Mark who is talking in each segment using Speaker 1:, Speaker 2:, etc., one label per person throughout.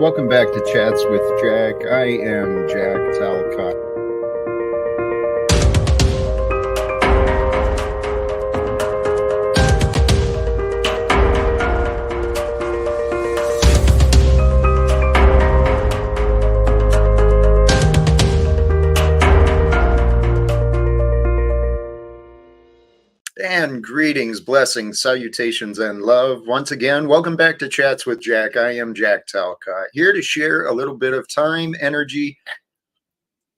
Speaker 1: welcome back to Chats with Jack. I am Jack Talcott. And greetings, blessings, salutations, and love. Once again, welcome back to Chats with Jack. I am Jack Talcott, here to share a little bit of time, energy,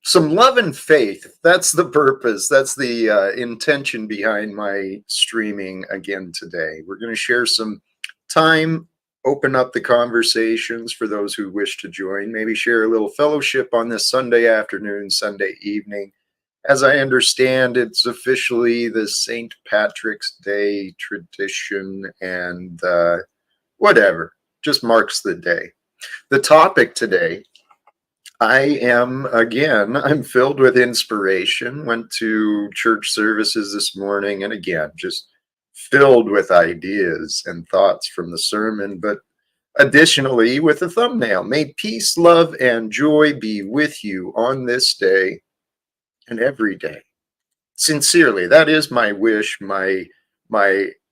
Speaker 1: some love and faith. That's the purpose. That's the intention behind my streaming again today. We're going to share some time, open up the conversations for those who wish to join, maybe share a little fellowship on this Sunday afternoon, Sunday evening. As I understand, it's officially the St. Patrick's Day tradition and whatever, just marks the day. The topic today, I'm filled with inspiration, went to church services this morning, and again, just filled with ideas and thoughts from the sermon, but additionally with a thumbnail. May peace, love, and joy be with you on this day and every day. Sincerely, that is my wish, my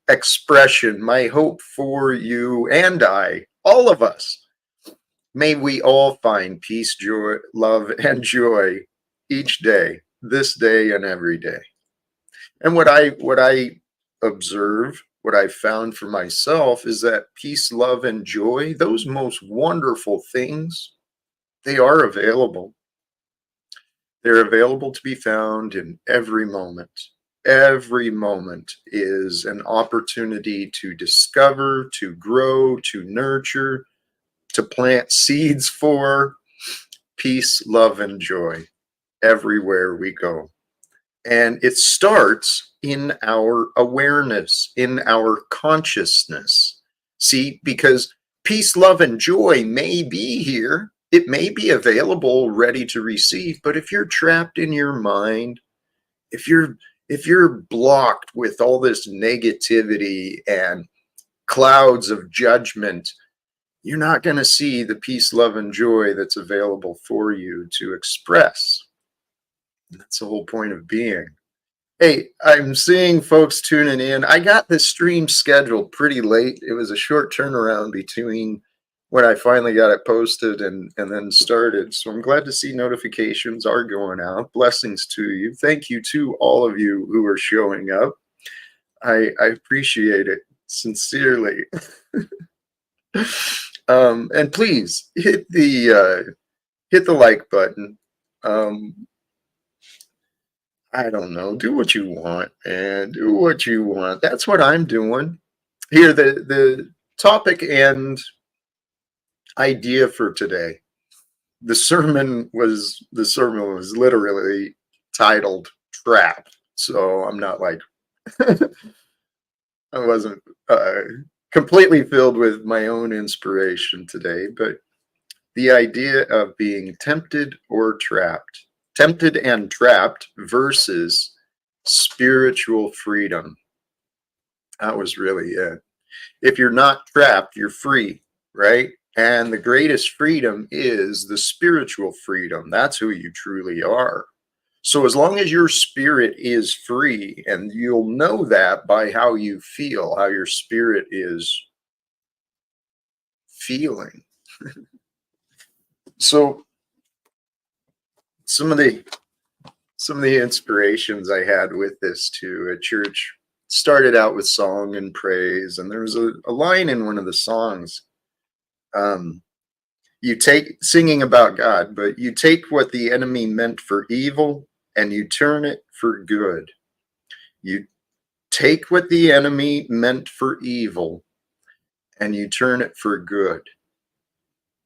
Speaker 1: expression, my hope for you and I, all of us. May we all find peace, joy, love, and joy each day, this day and every day. And what I observe, what I found for myself is that peace, love, and joy, those most wonderful things, they are available. They're available to be found in every moment. Every moment is an opportunity to discover, to grow, to nurture, to plant seeds for peace, love, and joy everywhere we go. And it starts in our awareness, in our consciousness. See, because peace, love, and joy may be here. It may be available, ready to receive, but if you're trapped in your mind, if you're blocked with all this negativity and clouds of judgment, you're not going to see the peace, love, and joy that's available for you to express. And that's the whole point of being. Hey, I'm seeing folks tuning in. I got this stream scheduled pretty late. It was a short turnaround between when I finally got it posted and then started. So I'm glad to see notifications are going out. Blessings to you. Thank you to all of you who are showing up. I appreciate it sincerely. And please hit the like button. I don't know. Do what you want, man. Do what you want. That's what I'm doing. Here, the topic and idea for today. The sermon was literally titled "Trap," so I'm not like I wasn't completely filled with my own inspiration today, but the idea of being tempted or trapped, tempted and trapped versus spiritual freedom. That was really it. If you're not trapped, you're free, right? And the greatest freedom is the spiritual freedom. That's who you truly are. So as long as your spirit is free, and you'll know that by how you feel, how your spirit is feeling. So some of the inspirations I had with this too at church started out with song and praise, and there was a line in one of the songs. You take singing about God, but you take what the enemy meant for evil and you turn it for good. You take what the enemy meant for evil and you turn it for good.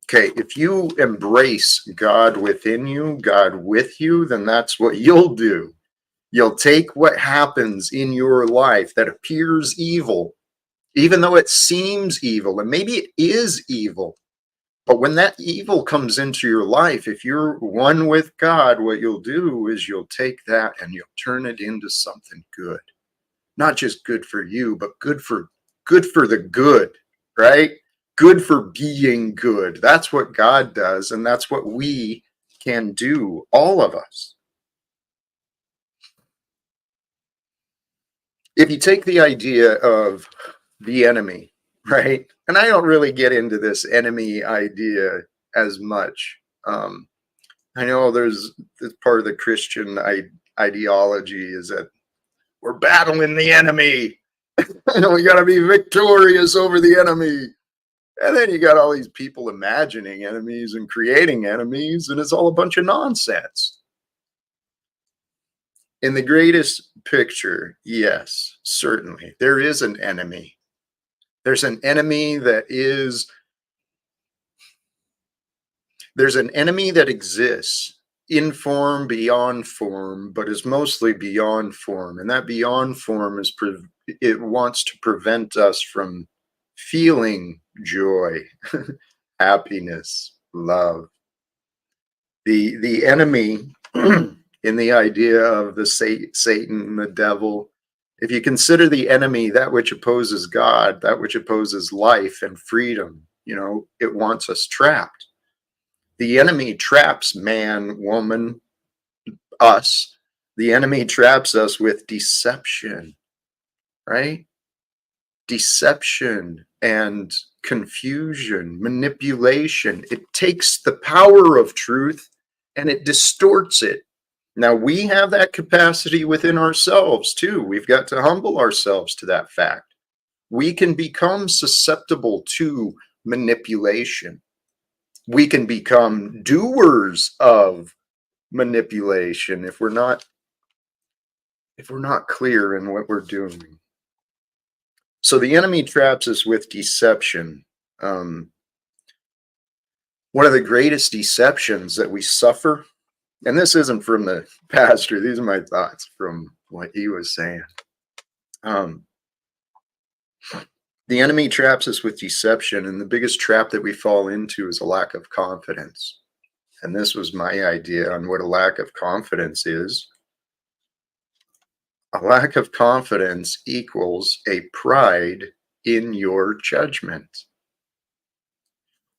Speaker 1: Okay, if you embrace God within you, God with you, then that's what you'll do. You'll take what happens in your life that appears evil, even though it seems evil, and maybe it is evil. But when that evil comes into your life, if you're one with God, what you'll do is you'll take that and you'll turn it into something good. Not just good for you, but good for the good, right? good for being good. That's what God does, and that's what we can do, all of us. If you take the idea of the enemy, right? And I don't really get into this enemy idea as much. I know there's this part of the Christian ideology is that we're battling the enemy. And we got to be victorious over the enemy. And then you got all these people imagining enemies and creating enemies, and it's all a bunch of nonsense. In the greatest picture, yes, certainly, there is an enemy. There's an enemy that is, there's an enemy that exists in form, beyond form, but is mostly beyond form. And that beyond form is, it wants to prevent us from feeling joy, happiness, love. The enemy in the idea of the Satan, the devil, if you consider the enemy that which opposes God, that which opposes life and freedom, it wants us trapped. The enemy traps man, woman, us. The enemy traps us with deception, right? Deception and confusion, manipulation. It takes the power of truth and it distorts it. Now, we have that capacity within ourselves too. We've got to humble ourselves to that fact. We can become susceptible to manipulation. We can become doers of manipulation if we're not clear in what we're doing. So the enemy traps us with deception. One of the greatest deceptions that we suffer, and this isn't from the pastor, these are my thoughts from what he was saying. The enemy traps us with deception, and the biggest trap that we fall into is a lack of confidence. And this was my idea on what a lack of confidence is. A lack of confidence equals a pride in your judgment.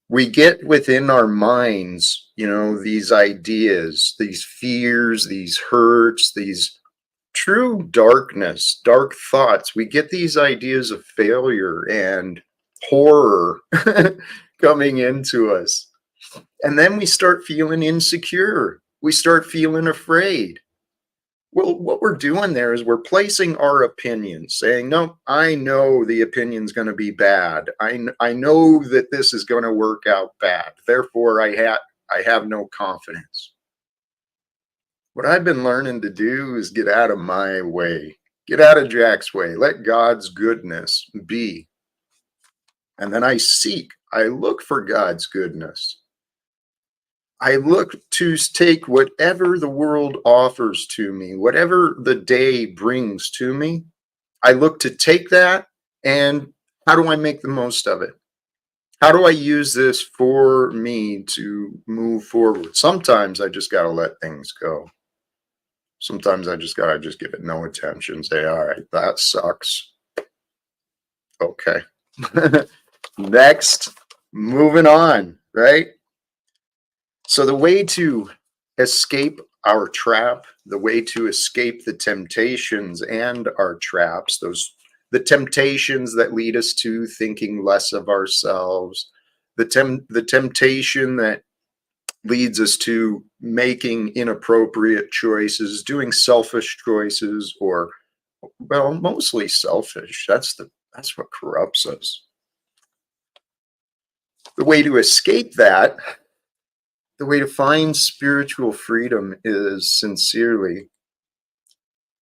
Speaker 1: We get within our minds, these ideas, these fears, these hurts, these true darkness, dark thoughts. We get these ideas of failure and horror coming into us. And then we start feeling insecure. We start feeling afraid. Well, what we're doing there is we're placing our opinions, saying, no, I know the opinion's going to be bad. I know that this is going to work out bad. Therefore, I have no confidence. What I've been learning to do is get out of my way. Get out of Jack's way. Let God's goodness be. And then I look for God's goodness. I look to take whatever the world offers to me, whatever the day brings to me. I look to take that, and how do I make the most of it? How do I use this for me to move forward? Sometimes I just got to let things go. Sometimes I just got to give it no attention. Say, all right, that sucks. Okay. Next, moving on, right? So the way to escape our trap, the way to escape the temptations and our traps, the temptations that lead us to thinking less of ourselves, the temptation that leads us to making inappropriate choices, doing selfish choices, or mostly selfish. That's what corrupts us. The way to escape that, the way to find spiritual freedom is sincerely,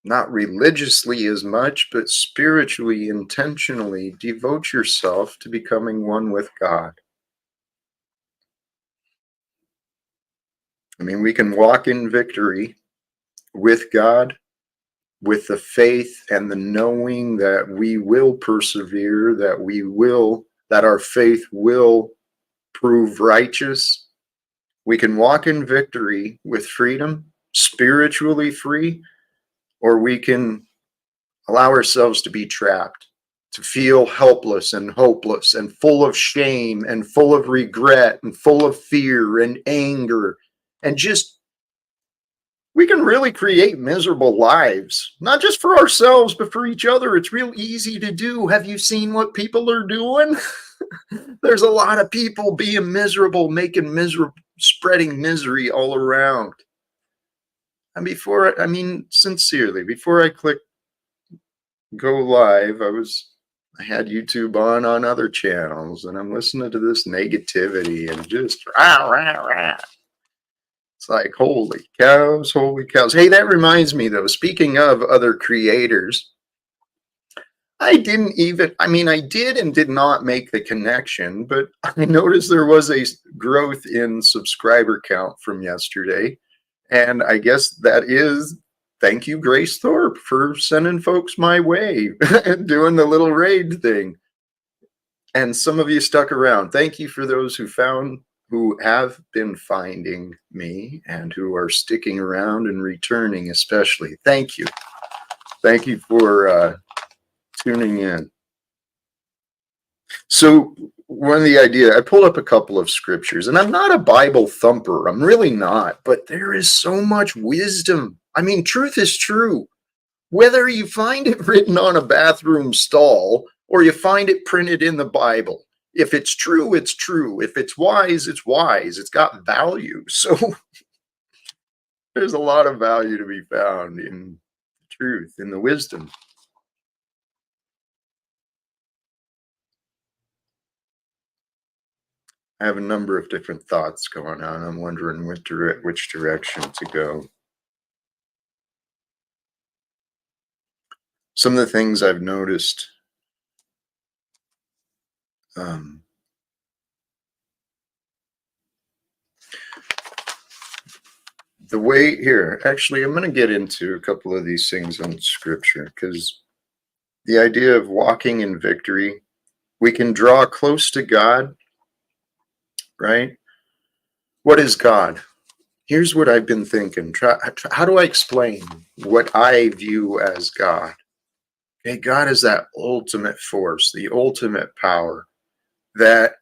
Speaker 1: not religiously as much, but spiritually, intentionally devote yourself to becoming one with God. I mean, we can walk in victory with God, with the faith and the knowing that we will persevere, that our faith will prove righteous. We can walk in victory with freedom, spiritually free, or we can allow ourselves to be trapped to feel helpless and hopeless and full of shame and full of regret and full of fear and anger. And just, we can really create miserable lives, not just for ourselves, but for each other. It's real easy to do. Have you seen what people are doing? There's a lot of people being miserable, making miserable, spreading misery all around. And sincerely, before I clicked go live, I had YouTube on other channels, and I'm listening to this negativity and just rah, rah, rah. It's like, holy cows, holy cows. Hey, that reminds me though, speaking of other creators, I did and did not make the connection, but I noticed there was a growth in subscriber count from yesterday. And I guess that is, thank you, Grace Thorpe, for sending folks my way and doing the little raid thing. And some of you stuck around. Thank you for those who have been finding me and who are sticking around and returning, especially. Thank you. Thank you for tuning in. So I pulled up a couple of scriptures, and I'm not a Bible thumper. I'm really not, but there is so much wisdom. I mean, truth is true. Whether you find it written on a bathroom stall or you find it printed in the Bible, if it's true, it's true. If it's wise, it's wise. It's got value. So there's a lot of value to be found in truth, in the wisdom. I have a number of different thoughts going on. I'm wondering which direction to go. Some of the things I've noticed, actually, I'm going to get into a couple of these things on scripture, because the idea of walking in victory, we can draw close to God, right? What is God? Here's what I've been thinking. How do I explain what I view as God? Okay, God is that ultimate force, the ultimate power that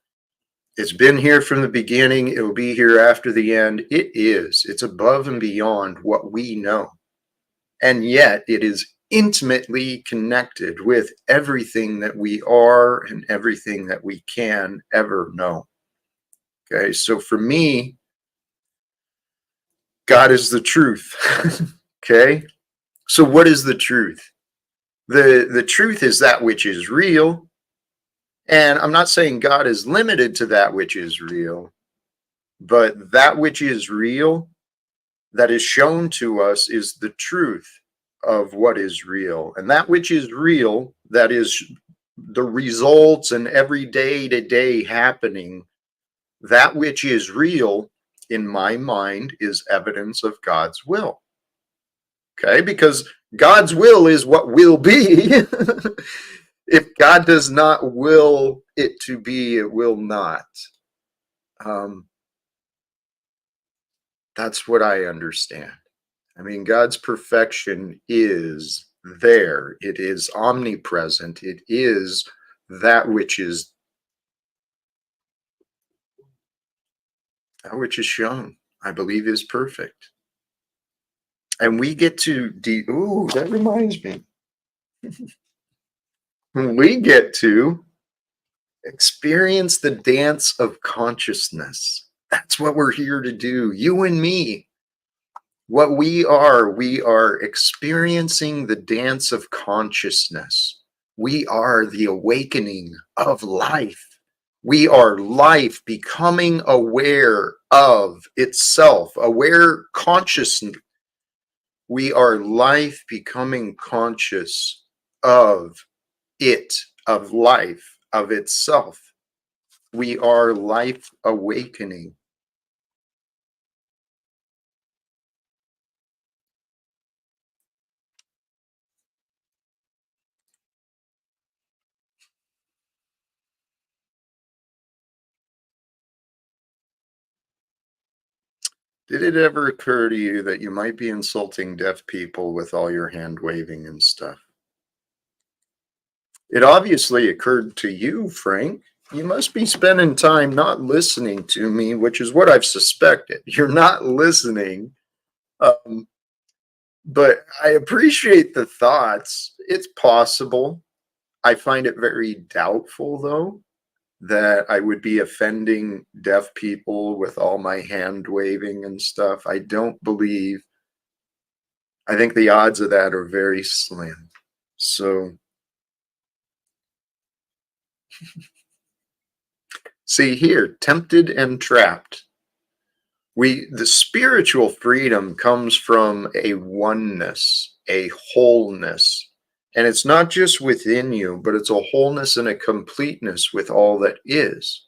Speaker 1: it's been here from the beginning. It will be here after the end. It's above and beyond what we know. And yet it is intimately connected with everything that we are and everything that we can ever know. Okay, so for me, God is the truth. Okay, so what is the truth? The truth is that which is real. And I'm not saying God is limited to that which is real, but that which is real that is shown to us is the truth of what is real. And that which is real, that is the results and every day to day happening, that which is real in my mind is evidence of God's will. Okay, because God's will is what will be. If God does not will it to be, it will not. That's what I understand. I mean, God's perfection is there. It is omnipresent. It is that which is shown, I believe, is perfect. And we get to that reminds me. We get to experience the dance of consciousness. That's what we're here to do, you and me. What we are experiencing the dance of consciousness. We are the awakening of life. We are life becoming aware of itself, aware consciousness. We are life becoming conscious of it, of life, of itself. We are life awakening. Did it ever occur to you that you might be insulting deaf people with all your hand waving and stuff? It obviously occurred to you, Frank. You must be spending time not listening to me, which is what I've suspected. You're not listening. Um, but I appreciate the thoughts. It's possible. I find it very doubtful, though, that I would be offending deaf people with all my hand waving and stuff. I don't believe. I think the odds of that are very slim. So, see here, tempted and trapped. The spiritual freedom comes from a oneness, a wholeness. And it's not just within you, but it's a wholeness and a completeness with all that is.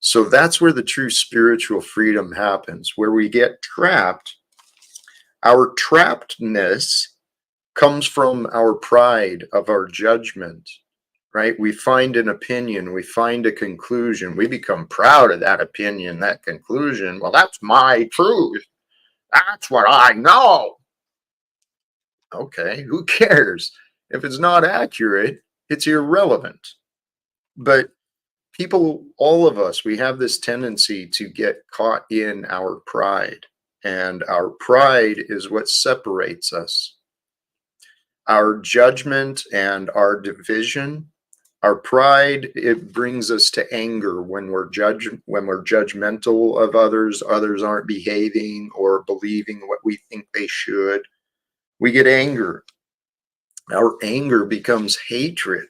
Speaker 1: So that's where the true spiritual freedom happens. Where we get trapped, our trappedness comes from our pride of our judgment, right? We find an opinion, we find a conclusion, we become proud of that opinion, that conclusion. Well, that's my truth. That's what I know. Okay, who cares? If it's not accurate, it's irrelevant. But people, all of us, we have this tendency to get caught in our pride. And our pride is what separates us. Our judgment and our division, our pride, it brings us to anger when we're judgmental of others. Others aren't behaving or believing what we think they should. We get anger. Our anger becomes hatred.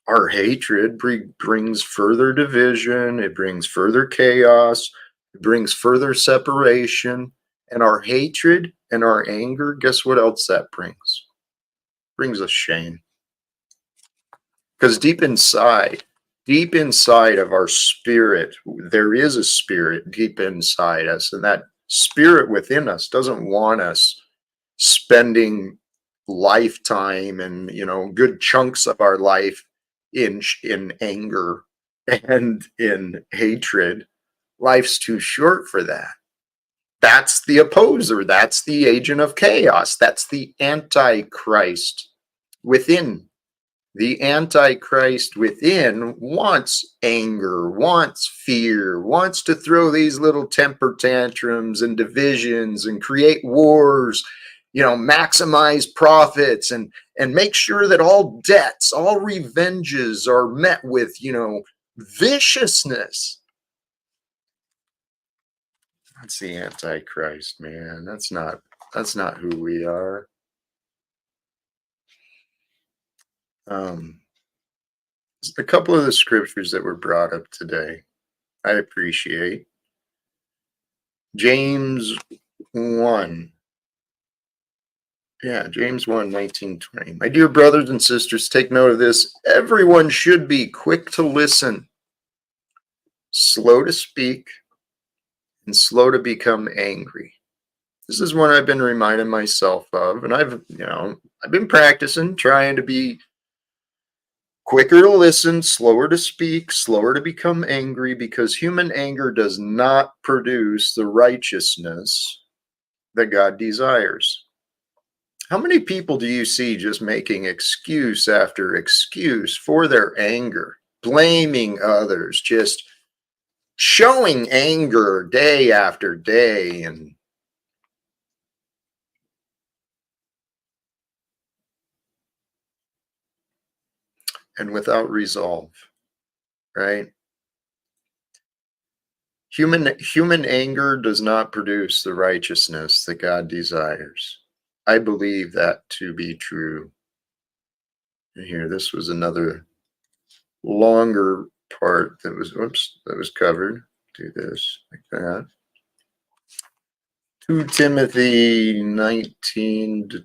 Speaker 1: Our hatred brings further division. It brings further chaos. It brings further separation. And our hatred and our anger, guess what else that brings? Brings us shame. Because deep inside of our spirit, there is a spirit deep inside us. And that spirit within us doesn't want us spending lifetime and, good chunks of our life in anger and in hatred. Life's too short for that. That's the opposer. That's the agent of chaos. That's the Antichrist within. The Antichrist within wants anger, wants fear, wants to throw these little temper tantrums and divisions and create wars, maximize profits and make sure that all debts, all revenges are met with, viciousness. That's the Antichrist, man. That's not who we are. A couple of the scriptures that were brought up today, I appreciate. James 1. Yeah, James 1, 19, 20. My dear brothers and sisters, take note of this. Everyone should be quick to listen, slow to speak, and slow to become angry. This is one I've been reminding myself of, and I've been practicing, trying to be quicker to listen, slower to speak, slower to become angry, because human anger does not produce the righteousness that God desires. How many people do you see just making excuse after excuse for their anger, blaming others, just showing anger day after day and without resolve, right? Human anger does not produce the righteousness that God desires. I believe that to be true. And here, this was another longer part that was covered. Do this like that. 2 Timothy 19 to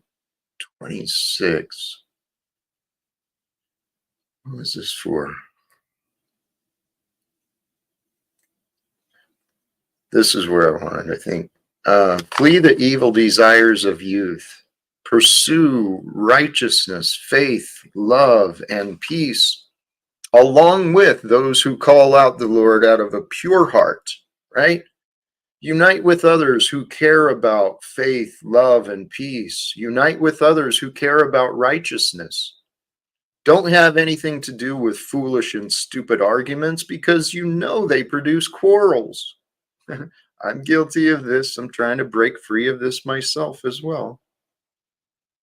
Speaker 1: 26. What was this for? This is where I wanted, I think. Flee the evil desires of youth. Pursue righteousness, faith, love, and peace, along with those who call out the Lord out of a pure heart, right? Unite with others who care about faith, love, and peace. Unite with others who care about righteousness. Don't have anything to do with foolish and stupid arguments because you know they produce quarrels. I'm guilty of this. I'm trying to break free of this myself as well.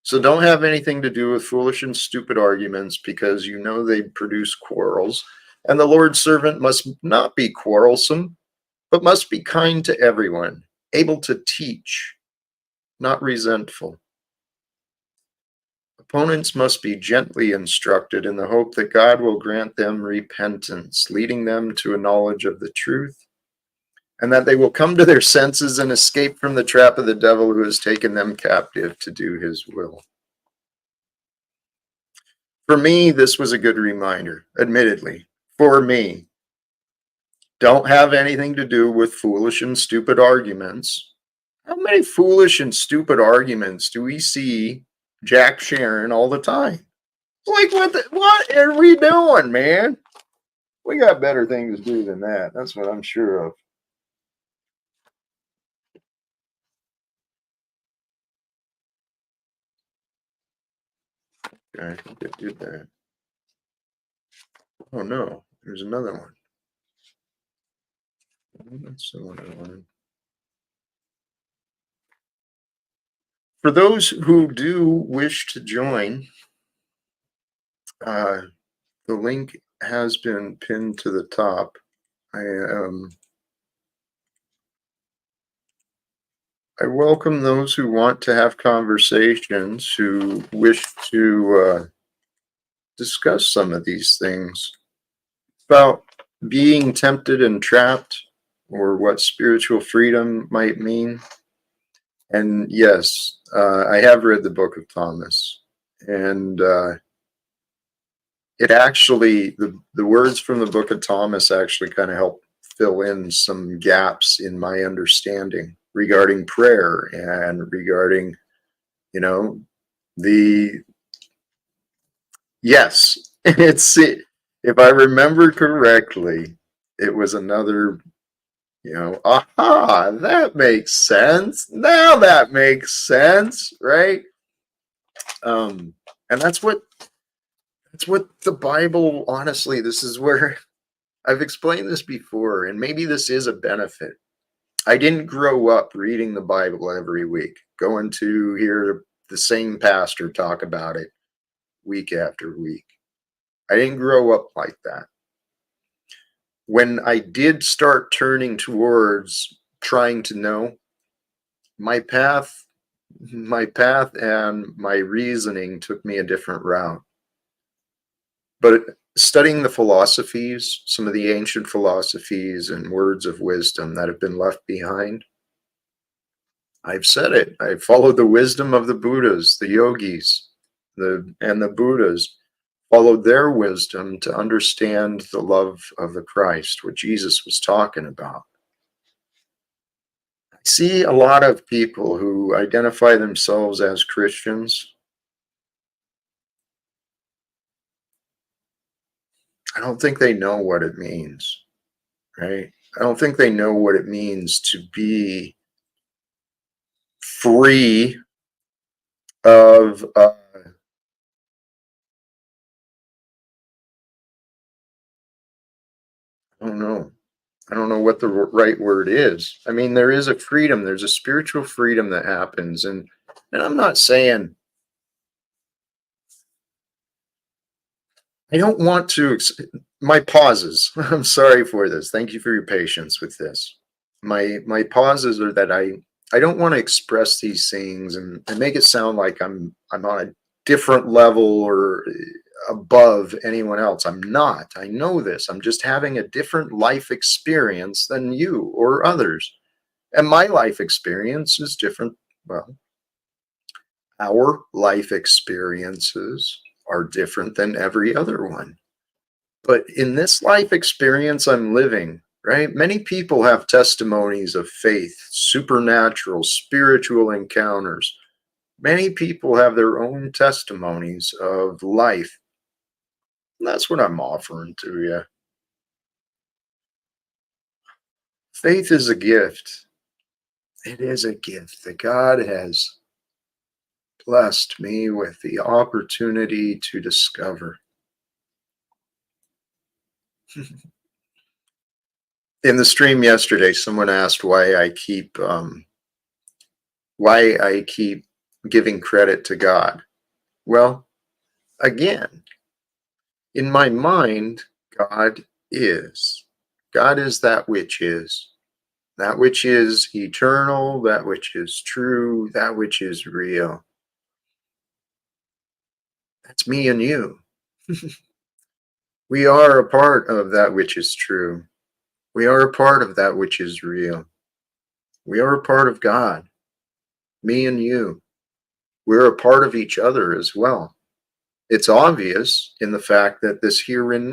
Speaker 1: So don't have anything to do with foolish and stupid arguments because you know they produce quarrels. And the Lord's servant must not be quarrelsome, but must be kind to everyone, able to teach, not resentful. Opponents must be gently instructed in the hope that God will grant them repentance, leading them to a knowledge of the truth, and that they will come to their senses and escape from the trap of the devil who has taken them captive to do his will. For me, this was a good reminder, admittedly. For me, don't have anything to do with foolish and stupid arguments. How many foolish and stupid arguments do we see Jack sharing all the time? Like, what are we doing, man? We got better things to do than that. That's what I'm sure of. Okay, I think I did that. Oh no, there's another one. That's the one I wanted. For those who do wish to join, the link has been pinned to the top. I welcome those who want to have conversations, who wish to discuss some of these things about being tempted and trapped, or what spiritual freedom might mean. And yes, I have read the Book of Thomas, and it actually, the words from the Book of Thomas actually kind of help fill in some gaps in my understanding regarding prayer and regarding, the, yes, if I remember correctly, it was another, aha, that makes sense. Now that makes sense, right? And that's what the Bible, honestly, this is where I've explained this before, and maybe this is a benefit. I didn't grow up reading the Bible every week, going to hear the same pastor talk about it week after week. I didn't grow up like that. When I did start turning towards trying to know, my path and my reasoning took me a different route. But studying the philosophies, some of the ancient philosophies and words of wisdom that have been left behind, I've said it. I followed the wisdom of the Buddhas, the yogis, and the Buddhas followed their wisdom to understand the love of the Christ, what Jesus was talking about. I see a lot of people who identify themselves as Christians. I don't think they know what it means, right? I don't think they know what it means to be free of I don't know. I don't know what the right word is. I mean, there is a freedom. There's a spiritual freedom that happens, and I'm not saying I don't want to. My pauses. I'm sorry for this. Thank you for your patience with this. My pauses are that I don't want to express these things and make it sound like I'm on a different level or above anyone else. I'm not. I know this. I'm just having a different life experience than you or others. And my life experience is different. Well, our life experiences are different than every other one. But in this life experience I'm living, right? Many people have testimonies of faith, supernatural, spiritual encounters. Many people have their own testimonies of life. And that's what I'm offering to you. Faith is a gift. It is a gift that God has blessed me with the opportunity to discover. In the stream yesterday, someone asked why I keep giving credit to God. Well, again, in my mind, God is. God is that which is. That which is eternal, that which is true, that which is real. That's me and you. We are a part of that which is true. We are a part of that which is real. We are a part of God, me and you. We're a part of each other as well. It's obvious in the fact that this here and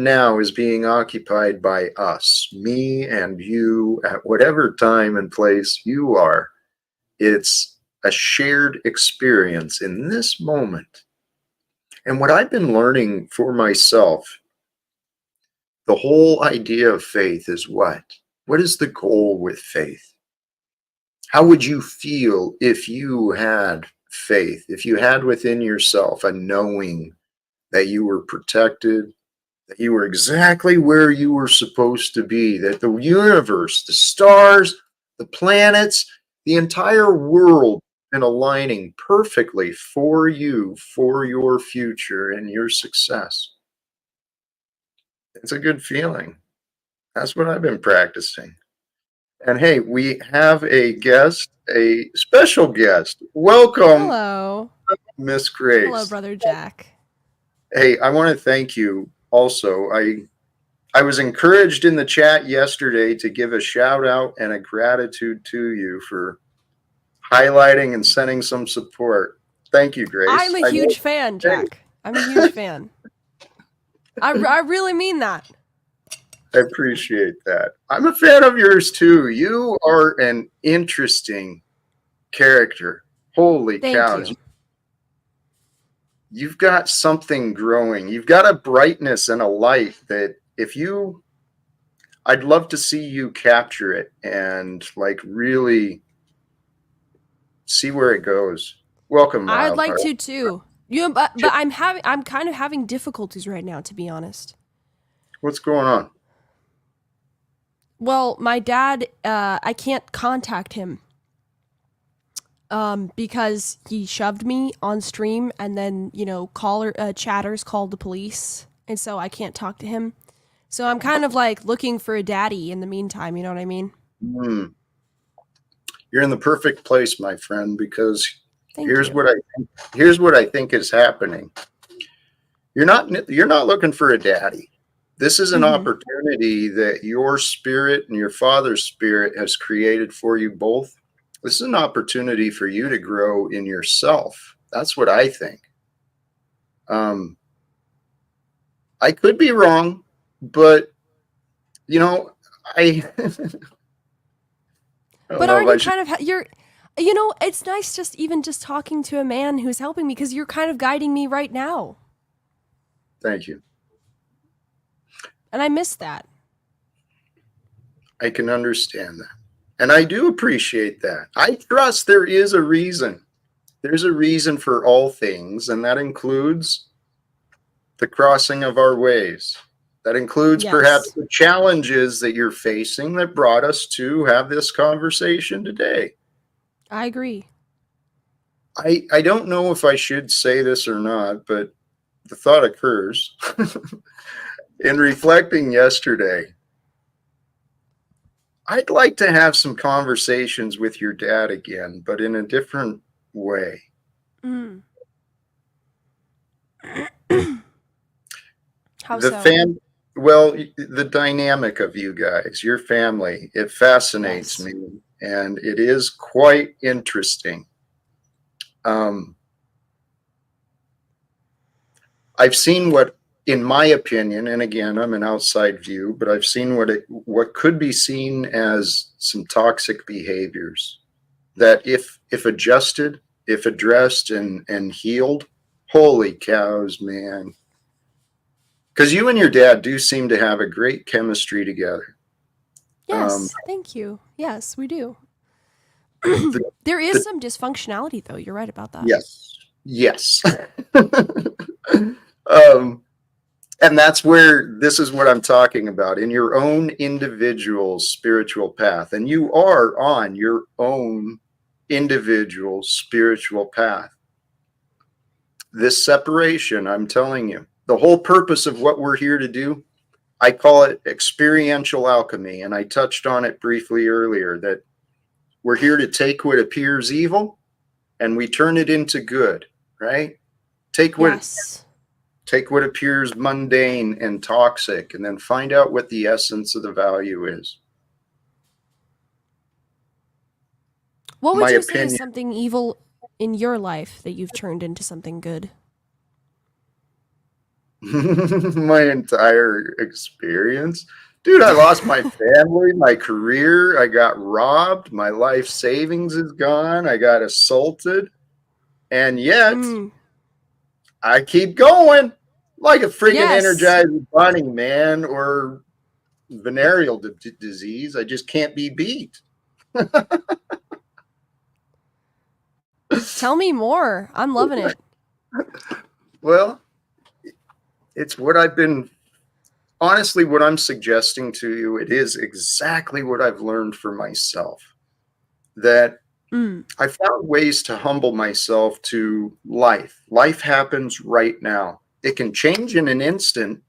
Speaker 1: now is being occupied by us, me and you, at whatever time and place you are. It's a shared experience in this moment. And what I've been learning for myself, the whole idea of faith is what? What is the goal with faith? How would you feel if you had faith, if you had within yourself a knowing that you were protected, that you were exactly where you were supposed to be, that the universe, the stars, the planets, the entire world been aligning perfectly for you, for your future and your success? It's a good feeling. That's what I've been practicing. And hey, we have a guest, a special guest. Welcome,
Speaker 2: Hello.
Speaker 1: Miss
Speaker 2: Hello,
Speaker 1: Grace.
Speaker 2: Brother Jack.
Speaker 1: Hey, I want to thank you also. I was encouraged in the chat yesterday to give a shout out and a gratitude to you for highlighting and sending some support. Thank you, Grace.
Speaker 2: I'm a huge fan, Jack. I'm a huge fan. I really mean that.
Speaker 1: I appreciate that. I'm a fan of yours too. You are an interesting character. Holy
Speaker 2: Thank
Speaker 1: cows.
Speaker 2: you.
Speaker 1: You've got something growing. You've got a brightness and a light that I'd love to see you capture it and like really see where it goes. Welcome,
Speaker 2: I'd like
Speaker 1: Wildheart.
Speaker 2: to too. But I'm kind of having difficulties right now, to be honest.
Speaker 1: What's going on?
Speaker 2: Well, my dad, I can't contact him. Because he shoved me on stream, and then chatters called the police, and so I can't talk to him. So I'm kind of like looking for a daddy in the meantime. You know what I mean?
Speaker 1: You're in the perfect place, my friend, because
Speaker 2: Thank
Speaker 1: here's
Speaker 2: you.
Speaker 1: what I think is happening. You're not looking for a daddy. This is an opportunity that your spirit and your father's spirit has created for you both. This is an opportunity for you to grow in yourself. That's what I think. I could be wrong, but I.
Speaker 2: But aren't you kind of it's nice just talking to a man who's helping me, because you're kind of guiding me right now.
Speaker 1: Thank you.
Speaker 2: And I miss that.
Speaker 1: I can understand that. And I do appreciate that. I trust there is a reason. There's a reason for all things, and that includes the crossing of our ways. That includes perhaps the challenges that you're facing that brought us to have this conversation today.
Speaker 2: I agree.
Speaker 1: I don't know if I should say this or not, but the thought occurs. In reflecting yesterday, I'd like to have some conversations with your dad again, but in a different way.
Speaker 2: How so?
Speaker 1: The dynamic of you guys, your family, it fascinates me, and it is quite interesting. I've seen what, in my opinion, and again, I'm an outside view, but I've seen what could be seen as some toxic behaviors that if adjusted, if addressed and healed, holy cows, man. Because you and your dad do seem to have a great chemistry together.
Speaker 2: Yes, thank you. Yes, we do. There is some dysfunctionality, though. You're right about that.
Speaker 1: Yes. And that's where this is what I'm talking about in your own individual spiritual path. And you are on your own individual spiritual path. This separation, I'm telling you, the whole purpose of what we're here to do, I call it experiential alchemy. And I touched on it briefly earlier that we're here to take what appears evil and we turn it into good, right? Take what
Speaker 2: Yes.
Speaker 1: Take what appears mundane and toxic and then find out what the essence of the value is.
Speaker 2: What would
Speaker 1: My
Speaker 2: you say is
Speaker 1: opinion.
Speaker 2: something evil in your life that you've turned into something good?
Speaker 1: My entire experience. Dude, I lost my family, my career. I got robbed. My life savings is gone. I got assaulted. And yet, I keep going like a freaking
Speaker 2: Yes.
Speaker 1: energized bunny, man, or venereal disease. I just can't be beat.
Speaker 2: Tell me more. I'm loving it.
Speaker 1: Well, it's what I've been, honestly, what I'm suggesting to you. It is exactly what I've learned for myself. That I found ways to humble myself to life. Life happens right now. It can change in an instant.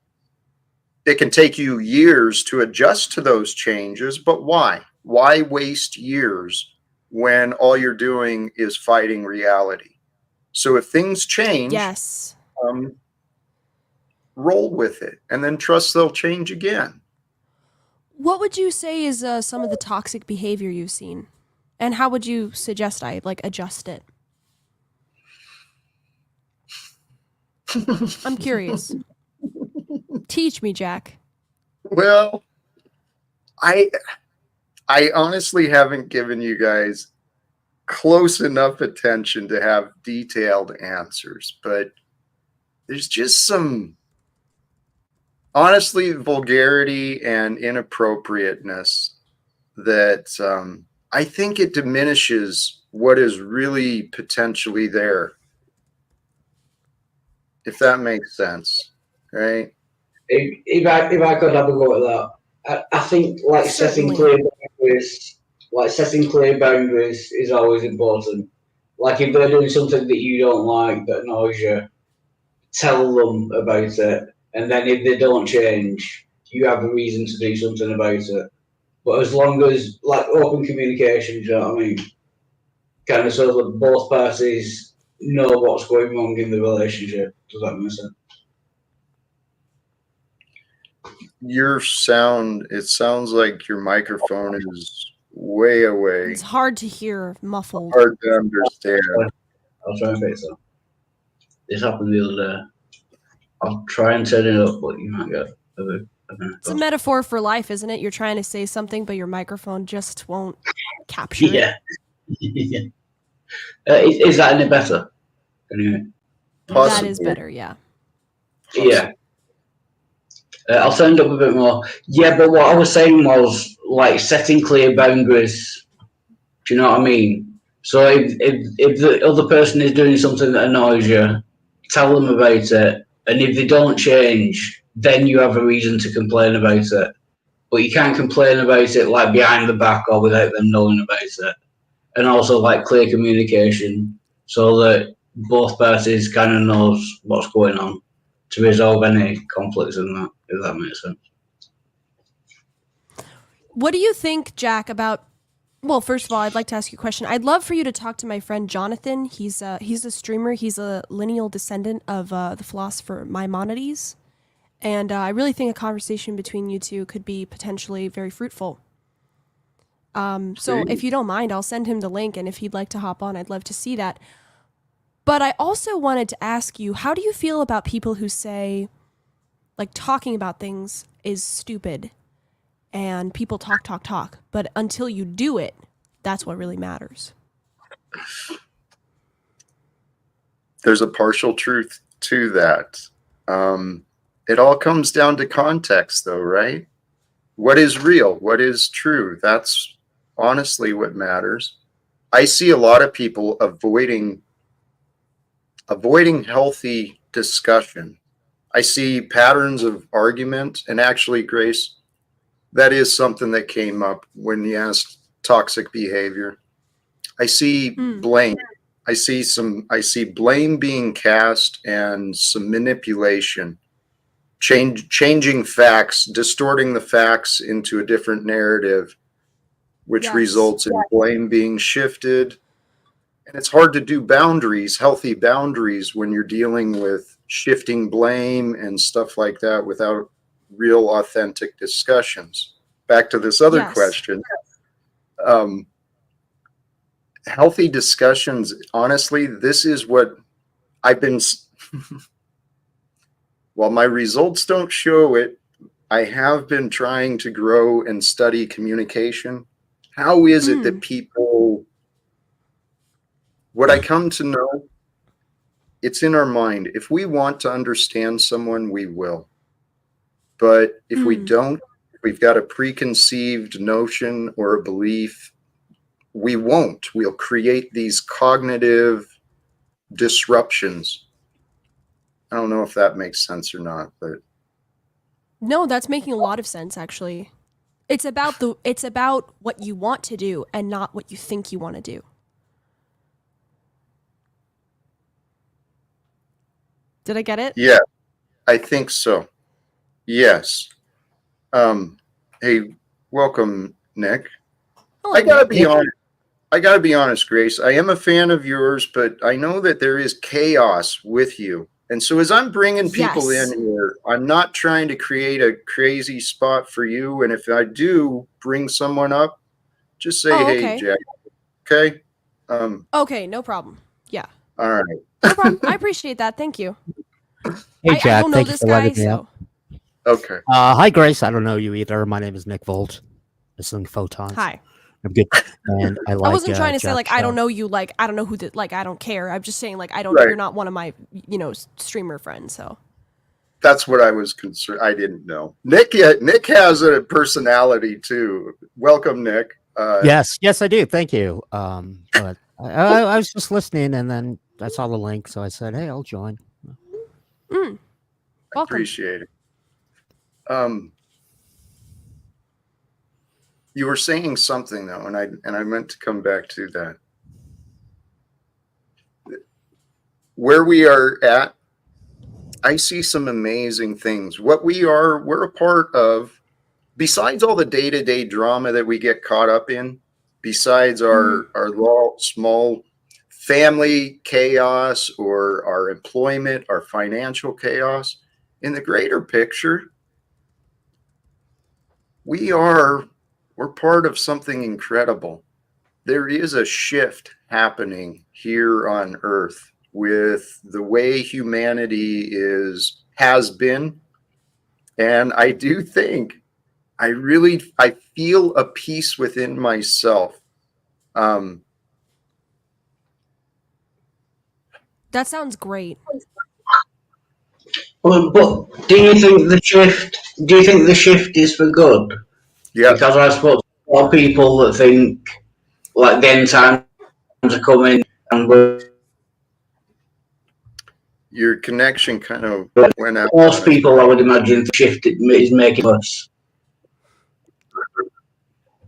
Speaker 1: It can take you years to adjust to those changes, but why? Why waste years when all you're doing is fighting reality? So if things change,
Speaker 2: Yes.
Speaker 1: roll with it and then trust they'll change again.
Speaker 2: What would you say is some of the toxic behavior you've seen? And how would you suggest I adjust it? I'm curious. Teach me, Jack.
Speaker 1: Well, I honestly haven't given you guys close enough attention to have detailed answers, but there's just some honestly vulgarity and inappropriateness that I think it diminishes what is really potentially there, if that makes sense, right?
Speaker 3: If I could have a go at that, I think
Speaker 2: Certainly.
Speaker 3: setting clear boundaries is always important. Like if they're doing something that you don't like that annoys you, tell them about it, and then if they don't change, you have a reason to do something about it. But as long as open communication, do you know what I mean? Kind of so that both parties know what's going wrong in the relationship. Does that make sense?
Speaker 1: It sounds like your microphone is way away.
Speaker 2: It's hard to hear, muffled.
Speaker 1: Hard to understand.
Speaker 3: I'll try and fix it. This happened the other day. I'll try and turn it up, but you might get a bit.
Speaker 2: It's a metaphor for life, isn't it? You're trying to say something, but your microphone just won't capture it.
Speaker 3: Yeah. Is that any better? Anyway.
Speaker 2: That is better, yeah.
Speaker 3: Possibly. Yeah. I'll turn it up a bit more. Yeah, but what I was saying was setting clear boundaries. Do you know what I mean? So if the other person is doing something that annoys you, tell them about it. And if they don't change, then you have a reason to complain about it. But you can't complain about it behind the back or without them knowing about it. And also clear communication so that both parties kind of knows what's going on to resolve any conflicts in that, if that makes sense.
Speaker 2: What do you think, Jack, about... Well, first of all, I'd like to ask you a question. I'd love for you to talk to my friend Jonathan. He's a streamer. He's a lineal descendant of the philosopher Maimonides. And I really think a conversation between you two could be potentially very fruitful. So if you don't mind, I'll send him the link. And if he'd like to hop on, I'd love to see that. But I also wanted to ask you, how do you feel about people who say, talking about things is stupid? And people talk, but until you do it, that's what really matters.
Speaker 1: There's a partial truth to that. It all comes down to context, though, right? What is real? What is true? That's honestly what matters. I see a lot of people avoiding healthy discussion I see patterns of argument, and actually, Grace, that is something that came up when you asked toxic behavior. I see blame. I see blame being cast and some manipulation, changing facts, distorting the facts into a different narrative, which
Speaker 2: Yes.
Speaker 1: results in blame being shifted. And it's hard to do boundaries, healthy boundaries, when you're dealing with shifting blame and stuff like that without real authentic discussions. Back to this other
Speaker 2: Yes.
Speaker 1: question. Healthy discussions, honestly, this is what I've been, while my results don't show it, I have been trying to grow and study communication. How is it that people, what I come to know, it's in our mind. If we want to understand someone, we will. But if we don't, if we've got a preconceived notion or a belief, we won't. We'll create these cognitive disruptions. I don't know if that makes sense or not, but
Speaker 2: No, that's making a lot of sense, actually. It's about what you want to do and not what you think you want to do. Did I get it?
Speaker 1: yeah, I think so. Yes. Hey, welcome, Nick.
Speaker 2: Hello,
Speaker 1: I gotta
Speaker 2: Nick.
Speaker 1: be honest. I gotta be honest, Grace. I am a fan of yours, but I know that there is chaos with you. And so as I'm bringing people
Speaker 2: Yes.
Speaker 1: in here, I'm not trying to create a crazy spot for you. And if I do bring someone up, just say,
Speaker 2: Oh,
Speaker 1: hey,
Speaker 2: okay.
Speaker 1: Jack. Okay?
Speaker 2: Okay, no problem. Yeah.
Speaker 1: All right.
Speaker 2: No problem. I appreciate that. Thank you.
Speaker 4: Hey, Jack.
Speaker 2: I don't know
Speaker 4: thank you
Speaker 2: this
Speaker 4: for
Speaker 2: guy,
Speaker 4: letting me up.
Speaker 2: so.
Speaker 1: Okay.
Speaker 4: Hi, Grace. I don't know you either. My name is Nick Volt. Listening Photons.
Speaker 2: Hi.
Speaker 4: I'm good. And I like
Speaker 2: I wasn't trying to say,
Speaker 4: Jack's
Speaker 2: like, I don't
Speaker 4: show.
Speaker 2: know you, like, I don't know who did, like, I don't care. I'm just saying, like, I don't,
Speaker 1: Right.
Speaker 2: you're not one of my, streamer friends, so.
Speaker 1: That's what I was concerned. I didn't know. Nick has a personality too. Welcome, Nick.
Speaker 4: Yes, I do. Thank you. But I was just listening, and then I saw the link, so I said, "Hey, I'll join."
Speaker 2: Welcome.
Speaker 1: Appreciate it. You were saying something though, and I meant to come back to that. Where we are at, I see some amazing things. We're a part of, besides all the day-to-day drama that we get caught up in, besides our small family chaos or our employment, our financial chaos, in the greater picture, we're part of something incredible. There is a shift happening here on Earth with the way humanity has been. And I do think, I feel a peace within myself.
Speaker 2: That sounds great.
Speaker 3: But do you think the shift is for good?
Speaker 1: Yeah.
Speaker 3: Because I suppose a lot of people that think like the end times are coming and
Speaker 1: Your connection kind of went out.
Speaker 3: most people, I would imagine, the shift is making us.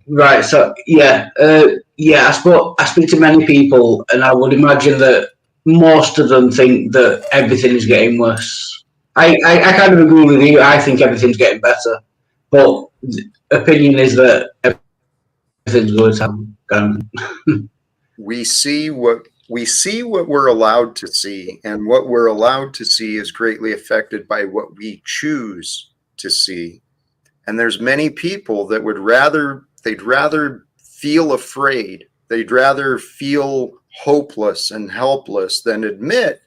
Speaker 3: Right. So I speak to many people, and I would imagine that most of them think that everything is getting worse. I kind of agree with you. I think everything's getting better, but the opinion is that everything's going to happen.
Speaker 1: We see what we're allowed to see, and what we're allowed to see is greatly affected by what we choose to see. And there's many people that they'd rather feel afraid, they'd rather feel hopeless and helpless than admit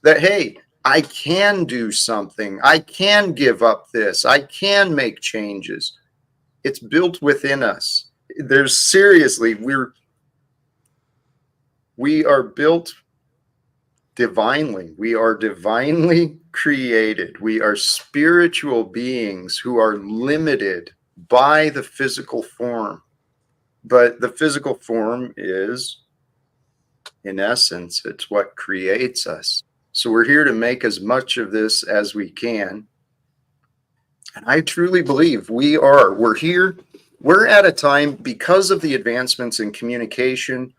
Speaker 1: that, hey, I can do something, I can give up this, I can make changes. It's built within us. There's seriously, we are built divinely. We are divinely created. We are spiritual beings who are limited by the physical form. But the physical form is, in essence, it's what creates us. So we're here to make as much of this as we can. And I truly believe we're here. We're at a time, because of the advancements in communication,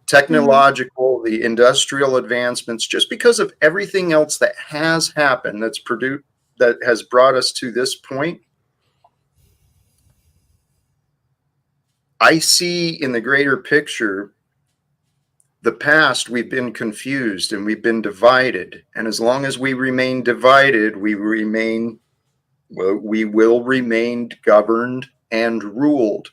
Speaker 1: technological, the industrial advancements, just because of everything else that has happened that has brought us to this point. I see in the greater picture, the past, we've been confused and we've been divided. And as long as we remain divided, we will remain governed and ruled.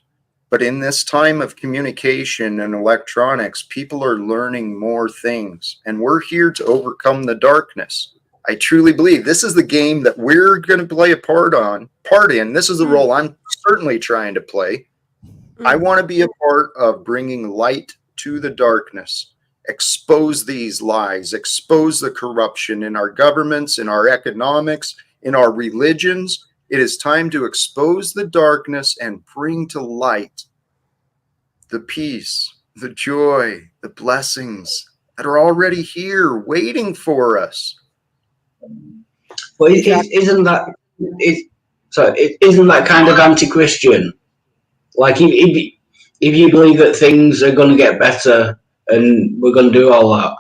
Speaker 1: But in this time of communication and electronics, people are learning more things, and we're here to overcome the darkness. I truly believe this is the game that we're going to play a part in. This is the role I'm certainly trying to play. I want to be a part of bringing light to the darkness, expose these lies, expose the corruption in our governments, in our economics, in our religions. It is time to expose the darkness and bring to light the peace, the joy, the blessings that are already here waiting for us.
Speaker 3: But isn't that kind of anti-Christian? Like, if you believe that things are going to get better and we're going to do all that,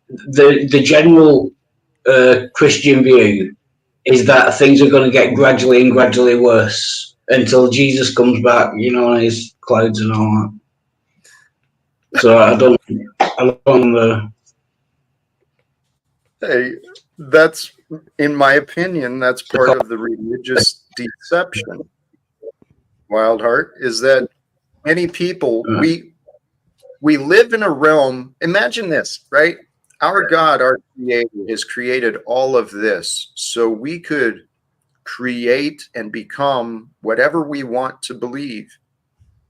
Speaker 3: the general Christian view is that things are going to get gradually worse until Jesus comes back, on his clouds and all that. So I don't
Speaker 1: Hey, that's, in my opinion, that's part of the religious deception. Wildheart, is that many people, we live in a realm. Imagine this, right? Our God, our Creator, has created all of this so we could create and become whatever we want to believe.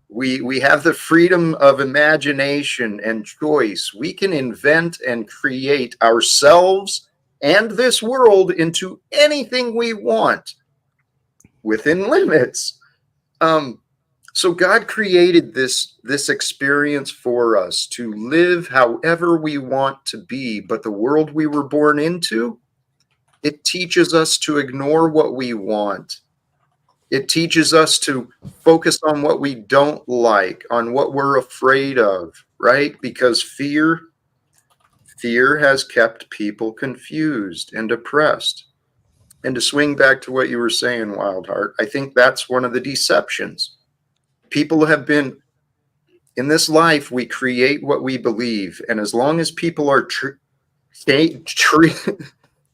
Speaker 1: We have the freedom of imagination and choice. We can invent and create ourselves and this world into anything we want within limits. So God created this experience for us to live however we want to be, but the world we were born into, it teaches us to ignore what we want. It teaches us to focus on what we don't like, on what we're afraid of, right? Because fear has kept people confused and oppressed. And to swing back to what you were saying, Wildheart, I think that's one of the deceptions. People have been, in this life, we create what we believe. And as long as people are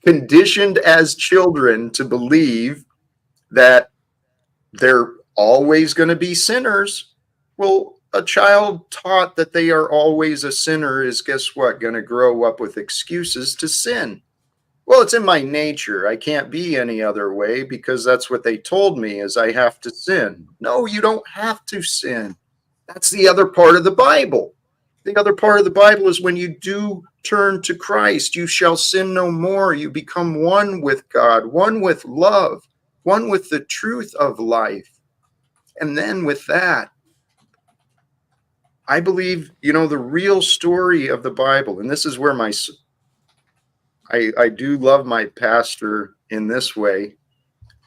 Speaker 1: conditioned as children to believe that they're always going to be sinners, well, a child taught that they are always a sinner is, guess what, going to grow up with excuses to sin. Well, it's in my nature. I can't be any other way because that's what they told me, is I have to sin. No, you don't have to sin. That's the other part of the Bible. The other part of the Bible is when you do turn to Christ, you shall sin no more. You become one with God, one with love, one with the truth of life. And then with that, I believe, the real story of the Bible, and this is where I do love my pastor in this way.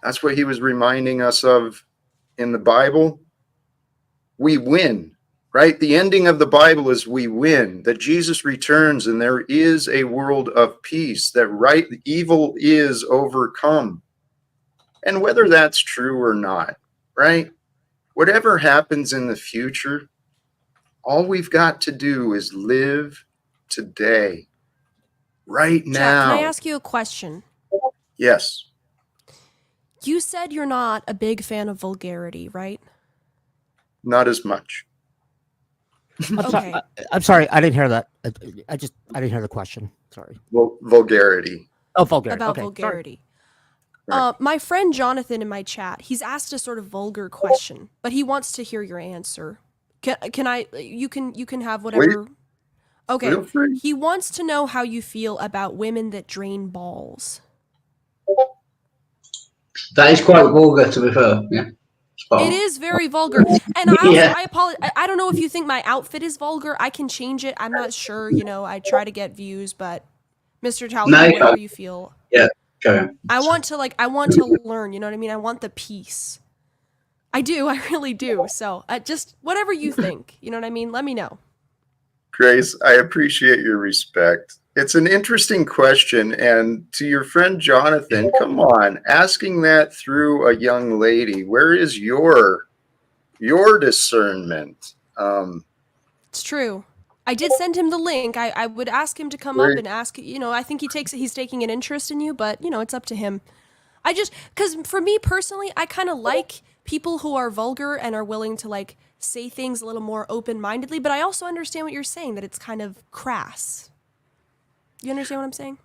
Speaker 1: That's what he was reminding us of in the Bible. We win, right? The ending of the Bible is we win, that Jesus returns and there is a world of peace, that evil is overcome. And whether that's true or not, right? Whatever happens in the future, all we've got to do is live today, right now.
Speaker 2: Jack, can I ask you a question?
Speaker 1: Yes.
Speaker 2: You said you're not a big fan of vulgarity, right?
Speaker 1: Not as much.
Speaker 4: I'm sorry. I didn't hear that. I didn't hear the question. Sorry.
Speaker 1: Well, vulgarity.
Speaker 4: Oh, vulgarity.
Speaker 2: About vulgarity. My friend Jonathan in my chat, he's asked a sort of vulgar question, but he wants to hear your answer. Can I? You can have whatever.
Speaker 1: Please.
Speaker 2: Okay.
Speaker 1: Feel free.
Speaker 2: He wants to know how you feel about women that drain balls.
Speaker 3: That is quite vulgar, to be fair. Yeah.
Speaker 2: It is very vulgar. And I apologize. I don't know if you think my outfit is vulgar. I can change it. I'm not sure. I try to get views, but Mr. Talcott,
Speaker 3: No,
Speaker 2: whatever you feel.
Speaker 3: okay.
Speaker 2: I want to learn, you know what I mean? I want the peace. I do, I really do. So just whatever you think, you know what I mean? Let me know.
Speaker 1: Grace, I appreciate your respect. It's an interesting question. And to your friend Jonathan, come on, asking that through a young lady, where is your discernment?
Speaker 2: It's true. I did send him the link. I would ask him to come up and ask, you know, I think he's taking an interest in you, but, you know, it's up to him. Because for me personally, I kind of like people who are vulgar and are willing to, like, say things a little more open-mindedly, but I also understand what you're saying, that it's kind of crass. You understand what I'm saying?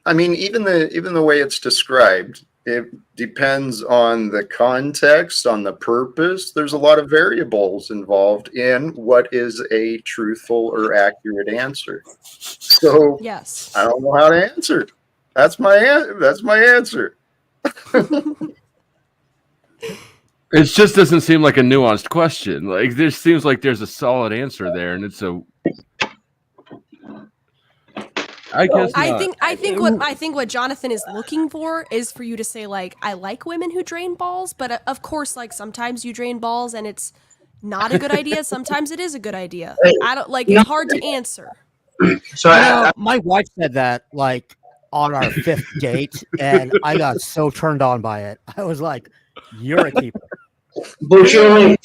Speaker 1: I mean, even the way it's described, it depends on the context, on the purpose. There's a lot of variables involved in what is a truthful or accurate answer. So
Speaker 2: Yes.
Speaker 1: I don't know how to answer. That's my answer.
Speaker 5: It just doesn't seem like a nuanced question. Like, there seems like there's a solid answer there, and it's a. I guess not.
Speaker 2: I think what Jonathan is looking for is for you to say, like, I like women who drain balls, but of course, like, sometimes you drain balls and it's not a good idea. Sometimes it is a good idea. I don't like. It's hard to answer.
Speaker 3: So
Speaker 4: My wife said that like on our 5th date, and I got so turned on by it. I was like, "You're a keeper."
Speaker 3: but surely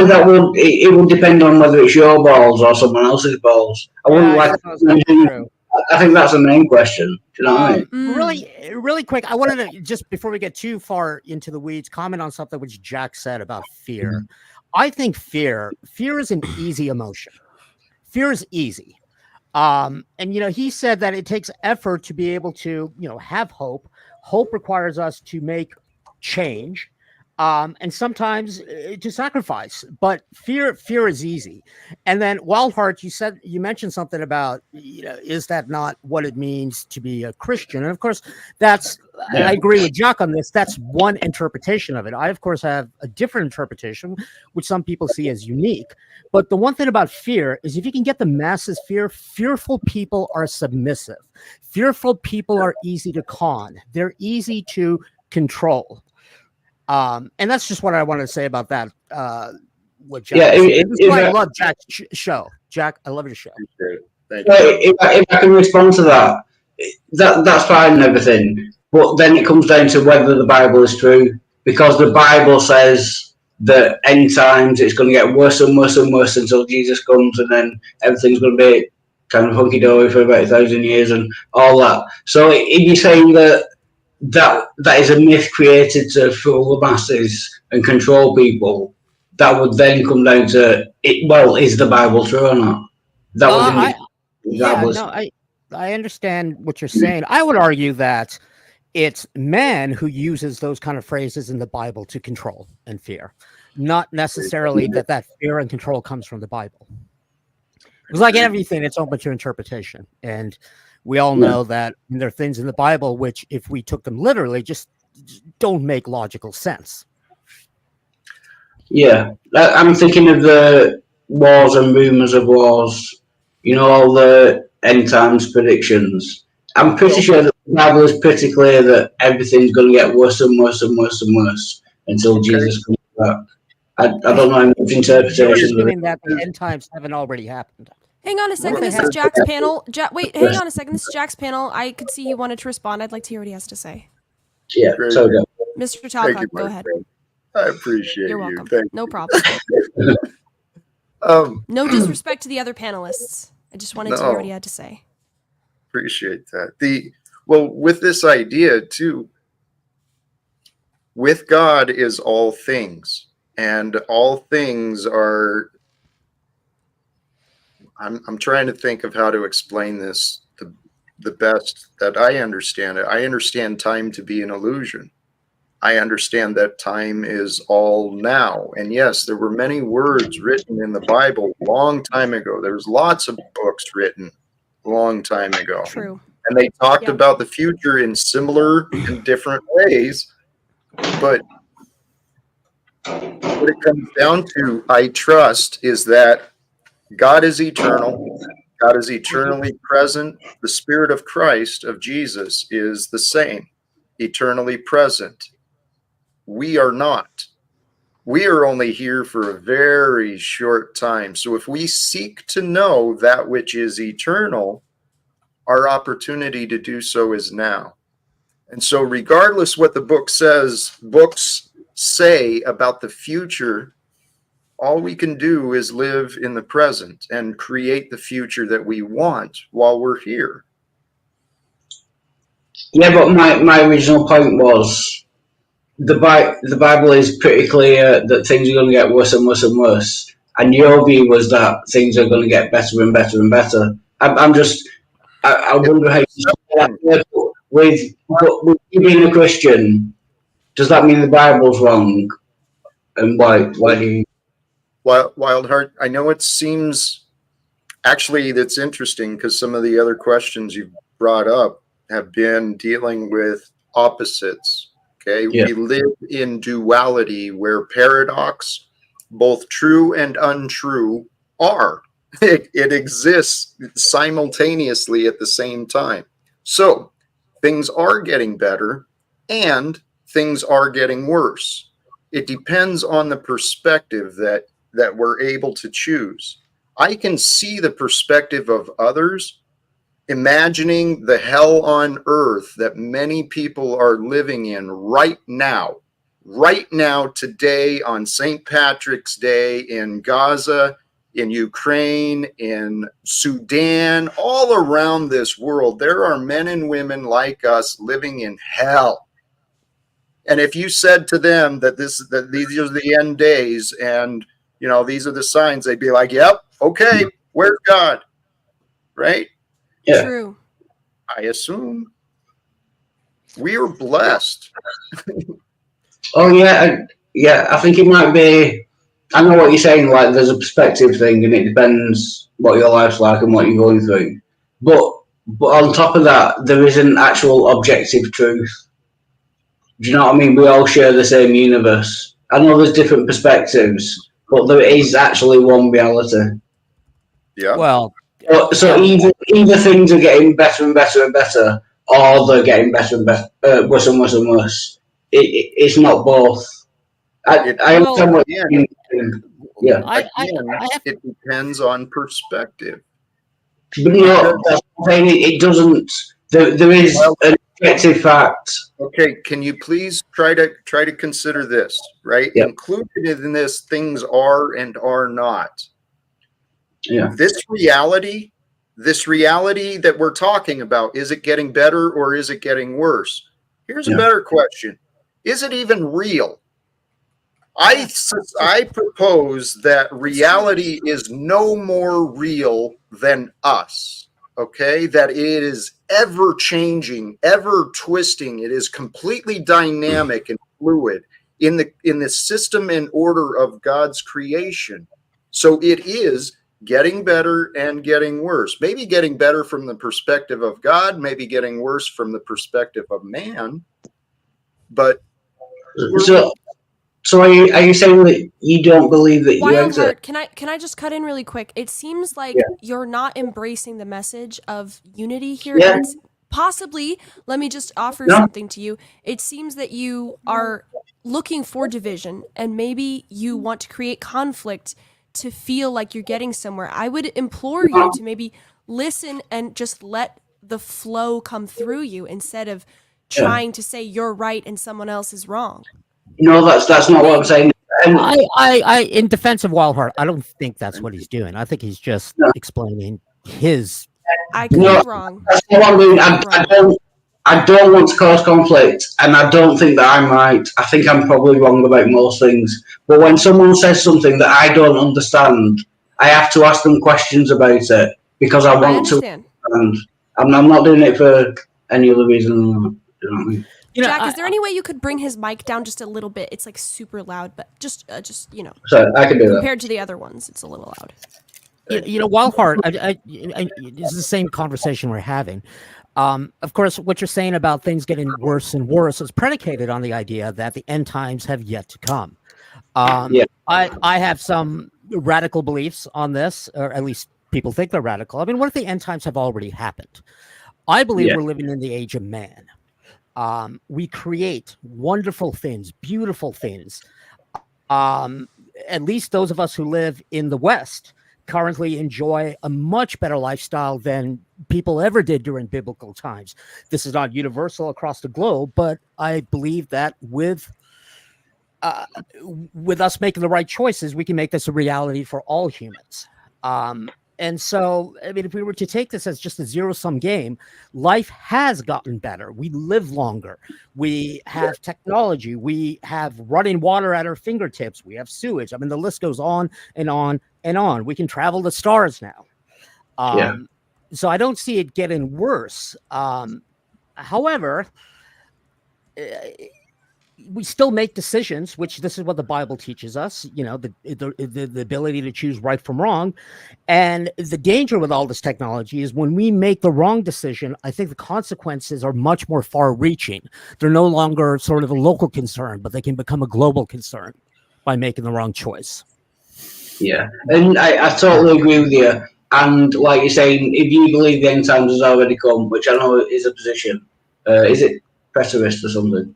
Speaker 3: that would it would depend on whether it's your balls or someone else's balls. I wouldn't
Speaker 4: Yeah, I
Speaker 3: like.
Speaker 4: suppose that's true.
Speaker 3: I think that's the main question. Do you know what I mean?
Speaker 4: Really quick, I wanted to just before we get too far into the weeds, comment on something which Jack said about fear. I think fear is an easy emotion. Fear is easy. And you know, he said that it takes effort to be able to, you know, have hope. Hope requires us to make change. And sometimes to sacrifice, but fear is easy. And then Wildheart, you mentioned something about, you know, is that not what it means to be a Christian? And of course, I agree with Jack on this. That's one interpretation of it. I, of course, have a different interpretation, which some people see as unique. But the one thing about fear is if you can get the masses fearful people are submissive. Fearful people are easy to con. They're easy to control. And that's just what I wanted to say about that. With Jack. I love Jack's show. Jack, I love your show.
Speaker 1: Thank you.
Speaker 3: If I can respond to that's fine and everything. But then it comes down to whether the Bible is true, because the Bible says that end times it's going to get worse and worse and worse until Jesus comes, and then everything's going to be kind of hunky dory for about 1,000 years and all that. So if you're saying that is a myth created to fool the masses and control people, that would then come down to it. Well, is the Bible true or not?
Speaker 4: I understand what you're saying. I would argue that it's man who uses those kind of phrases in the Bible to control and fear, not necessarily that fear and control comes from the Bible. It's like everything; it's open to interpretation, and we all know that there are things in the Bible which, if we took them literally, just don't make logical sense.
Speaker 3: Yeah, I'm thinking of the wars and rumors of wars. You know, all the end times predictions. I'm pretty sure that the Bible is pretty clear that everything's going to get worse and worse and worse and worse until Jesus comes back. I don't know how much interpretation.
Speaker 4: Assuming that the end times haven't already happened.
Speaker 2: Hang on a second. This is Jack's panel. Hang on a second. This is Jack's panel. I could see he wanted to respond. I'd like to hear what he has to say.
Speaker 3: Yeah, so good.
Speaker 2: Mr. Talcott, go ahead.
Speaker 1: I appreciate
Speaker 2: You're
Speaker 1: you.
Speaker 2: welcome. No problem. No disrespect to the other panelists. I just wanted to hear what he had to say.
Speaker 1: Appreciate that. With this idea too, with God is all things, and all things are. I'm trying to think of how to explain this the best that I understand it. I understand time to be an illusion. I understand that time is all now. And yes, there were many words written in the Bible a long time ago. There was lots of books written a long time ago.
Speaker 2: True.
Speaker 1: And they talked about the future in similar and different ways. But what it comes down to, I trust, is that God is eternal. God is eternally present. The Spirit of Christ, of Jesus, is the same, eternally present. We are not. We are only here for a very short time. So if we seek to know that which is eternal, our opportunity to do so is now. And so regardless what the books say about the future, all we can do is live in the present and create the future that we want while we're here.
Speaker 3: Yeah, but my original point was the Bible is pretty clear that things are going to get worse and worse and worse. And your view was that things are going to get better and better and better. I wonder how you say that with you being a Christian. Does that mean the Bible's wrong? And why do you?
Speaker 1: Wildheart, I know it seems actually that's interesting because some of the other questions you've brought up have been dealing with opposites. Okay,
Speaker 3: Yeah.
Speaker 1: we live in duality where paradox, both true and untrue, are. It exists simultaneously at the same time. So things are getting better and things are getting worse. It depends on the perspective that we're able to choose. I can see the perspective of others, imagining the hell on earth that many people are living in right now, today on St. Patrick's Day in Gaza, in Ukraine, in Sudan, all around this world. There are men and women like us living in hell. And if you said to them that these are the end days and these are the signs, they'd be like, yep, okay, where's God? Right?
Speaker 3: Yeah.
Speaker 2: True.
Speaker 1: I assume we are blessed.
Speaker 3: Oh yeah. I think it might be. I know what you're saying. Like, there's a perspective thing, and it depends what your life's like and what you're going through. But on top of that, there is an actual objective truth. Do you know what I mean? We all share the same universe. I know there's different perspectives, but there is actually one reality.
Speaker 1: Yeah.
Speaker 4: Well,
Speaker 3: So either things are getting better and better and better, or they're getting better and better, worse and worse and worse. It's not both. I understand what you're saying. Yeah.
Speaker 1: It depends on perspective.
Speaker 3: But that's what I'm saying. It doesn't. There is an objective fact.
Speaker 1: Okay, can you please try to consider this, right?
Speaker 3: Yep.
Speaker 1: Included in this, things are and are not.
Speaker 3: Yeah.
Speaker 1: This reality that we're talking about, is it getting better or is it getting worse? Here's a better question. Is it even real? I propose that reality is no more real than us. Okay, that it is ever changing, ever twisting. It is completely dynamic and fluid in the system and order of God's creation. So it is getting better and getting worse. Maybe getting better from the perspective of God, maybe getting worse from the perspective of man. But
Speaker 3: So are you saying that you don't believe that you exist?
Speaker 2: Wildheart, can I just cut in really quick? It seems like you're not embracing the message of unity here.
Speaker 3: Yeah.
Speaker 2: It's possibly, let me just offer something to you. It seems that you are looking for division, and maybe you want to create conflict to feel like you're getting somewhere. I would implore you to maybe listen and just let the flow come through you instead of trying to say you're right and someone else is wrong.
Speaker 3: No, that's not what I'm saying.
Speaker 4: I in defense of Wildheart, I don't think that's what he's doing. I think he's just explaining his.
Speaker 2: I could be wrong.
Speaker 3: That's not what I mean. I don't want to cause conflict, and I don't think that I'm right. I think I'm probably wrong about most things. But when someone says something that I don't understand, I have to ask them questions about it because I want to understand. I'm not doing it for any other reason than that. You know what I mean?
Speaker 2: Jack, is there any way you could bring his mic down just a little bit? It's like super loud, but just
Speaker 3: So I can do that.
Speaker 2: Compared to the other ones, it's a little loud.
Speaker 4: Wildheart, it's the same conversation we're having. Of course, what you're saying about things getting worse and worse is predicated on the idea that the end times have yet to come. I have some radical beliefs on this, or at least people think they're radical. I mean, what if the end times have already happened? I believe
Speaker 3: Yeah.
Speaker 4: we're living in the age of man. We create wonderful things, beautiful things. At least those of us who live in the West currently enjoy a much better lifestyle than people ever did during biblical times. This is not universal across the globe, but I believe that with us making the right choices, we can make this a reality for all humans. And so, I mean, if we were to take this as just a zero-sum game, life has gotten better. We live longer. We have technology. We have running water at our fingertips. We have sewage. I mean, the list goes on and on and on. We can travel the stars now. So I don't see it getting worse. However, we still make decisions, which this is what the Bible teaches us, you know, the ability to choose right from wrong. And the danger with all this technology is when we make the wrong decision, I think the consequences are much more far reaching. They're no longer sort of a local concern, but they can become a global concern by making the wrong choice.
Speaker 3: Yeah, and I totally agree with you. And like you're saying, if you believe the end times has already come, which I know is a position, is it preterist or something?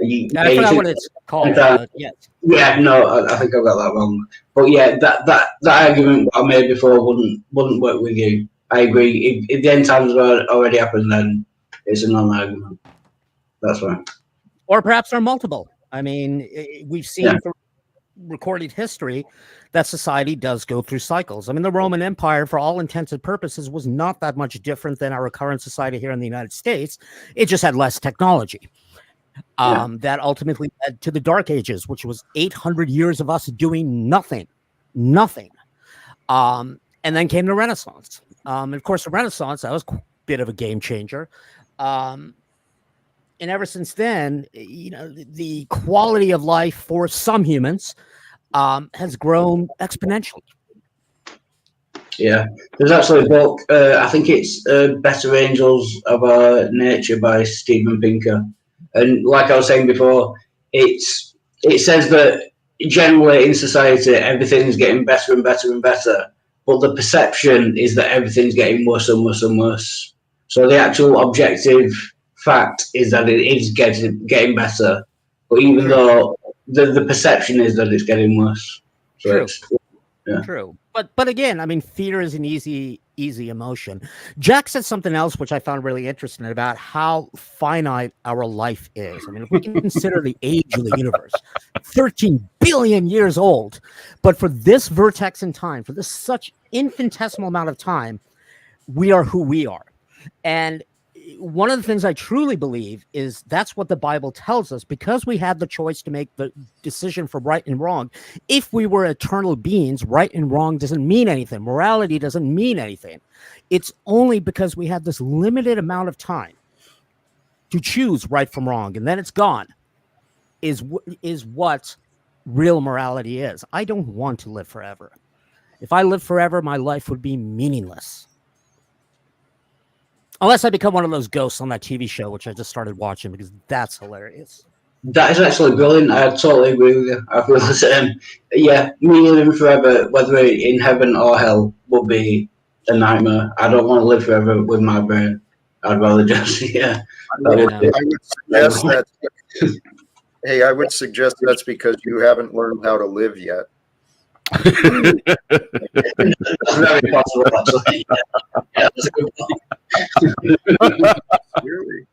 Speaker 4: I forgot what it's called. Yes.
Speaker 3: Yeah, no, I think I've got that wrong. But yeah, that argument I made before wouldn't work with you. I agree. If the end times have already happened, then it's a non-argument. That's right.
Speaker 4: Or perhaps they're multiple. I mean, we've seen through recorded history that society does go through cycles. I mean, the Roman Empire, for all intents and purposes, was not that much different than our current society here in the United States. It just had less technology. That ultimately led to the Dark Ages, which was 800 years of us doing nothing. And then came the Renaissance. And of course, the Renaissance, that was a bit of a game changer. And ever since then, you know, the quality of life for some humans has grown exponentially.
Speaker 3: Yeah, there's actually a book, I think it's Better Angels of Our Nature by Steven Pinker. And like I was saying before, it says that generally in society everything's getting better and better and better, but the perception is that everything's getting worse and worse and worse. So the actual objective fact is that it is getting better, but even though the perception is that it's getting worse. So
Speaker 4: True. True. But again, I mean, fear is an easy emotion. Jack said something else which I found really interesting about how finite our life is. I mean, if we can consider the age of the universe, 13 billion years old, but for this vertex in time, for this such infinitesimal amount of time, we are who we are. And one of the things I truly believe is that's what the Bible tells us, because we had the choice to make the decision for right and wrong. If we were eternal beings, right and wrong doesn't mean anything. Morality doesn't mean anything. It's only because we had this limited amount of time to choose right from wrong, and then it's gone, is what real morality is. I don't want to live forever. If I lived forever, my life would be meaningless. Unless I become one of those ghosts on that TV show, which I just started watching because that's hilarious.
Speaker 3: That is actually brilliant. I totally agree with you. I feel the same. Yeah, me living forever, whether in heaven or hell, would be a nightmare. I don't want to live forever with my brain. I'd rather just,
Speaker 1: I would suggest that. Hey, I would suggest that's because you haven't learned how to live yet.
Speaker 3: That's very possible, actually. Yeah, that's a good point.
Speaker 1: Really?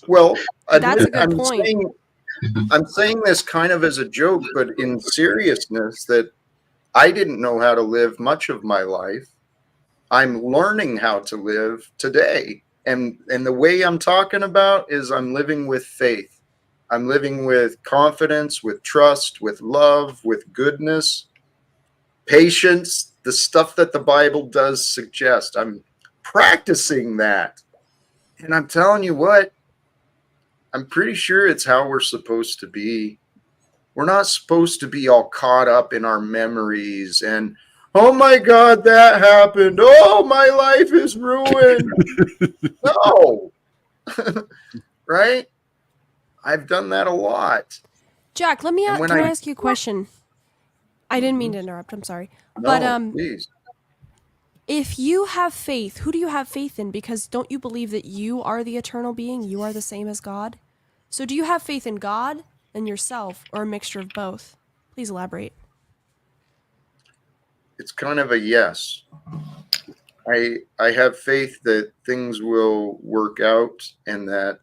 Speaker 1: Well,
Speaker 2: That's a good point.
Speaker 1: I'm saying this kind of as a joke, but in seriousness, that I didn't know how to live much of my life. I'm learning how to live today. And the way I'm talking about is I'm living with faith. I'm living with confidence, with trust, with love, with goodness, patience, the stuff that the Bible does suggest. I'm practicing that. And I'm telling you what, I'm pretty sure it's how we're supposed to be. We're not supposed to be all caught up in our memories and, oh my God, that happened. Oh, my life is ruined. No. Right? I've done that a lot.
Speaker 2: Jack, can I ask you a question? I didn't mean to interrupt. I'm sorry.
Speaker 1: No, please.
Speaker 2: if you have faith, who do you have faith in? Because don't you believe that you are the eternal being? You are the same as God? So do you have faith in God and yourself, or a mixture of both? Please elaborate.
Speaker 1: It's kind of a yes. I have faith that things will work out and that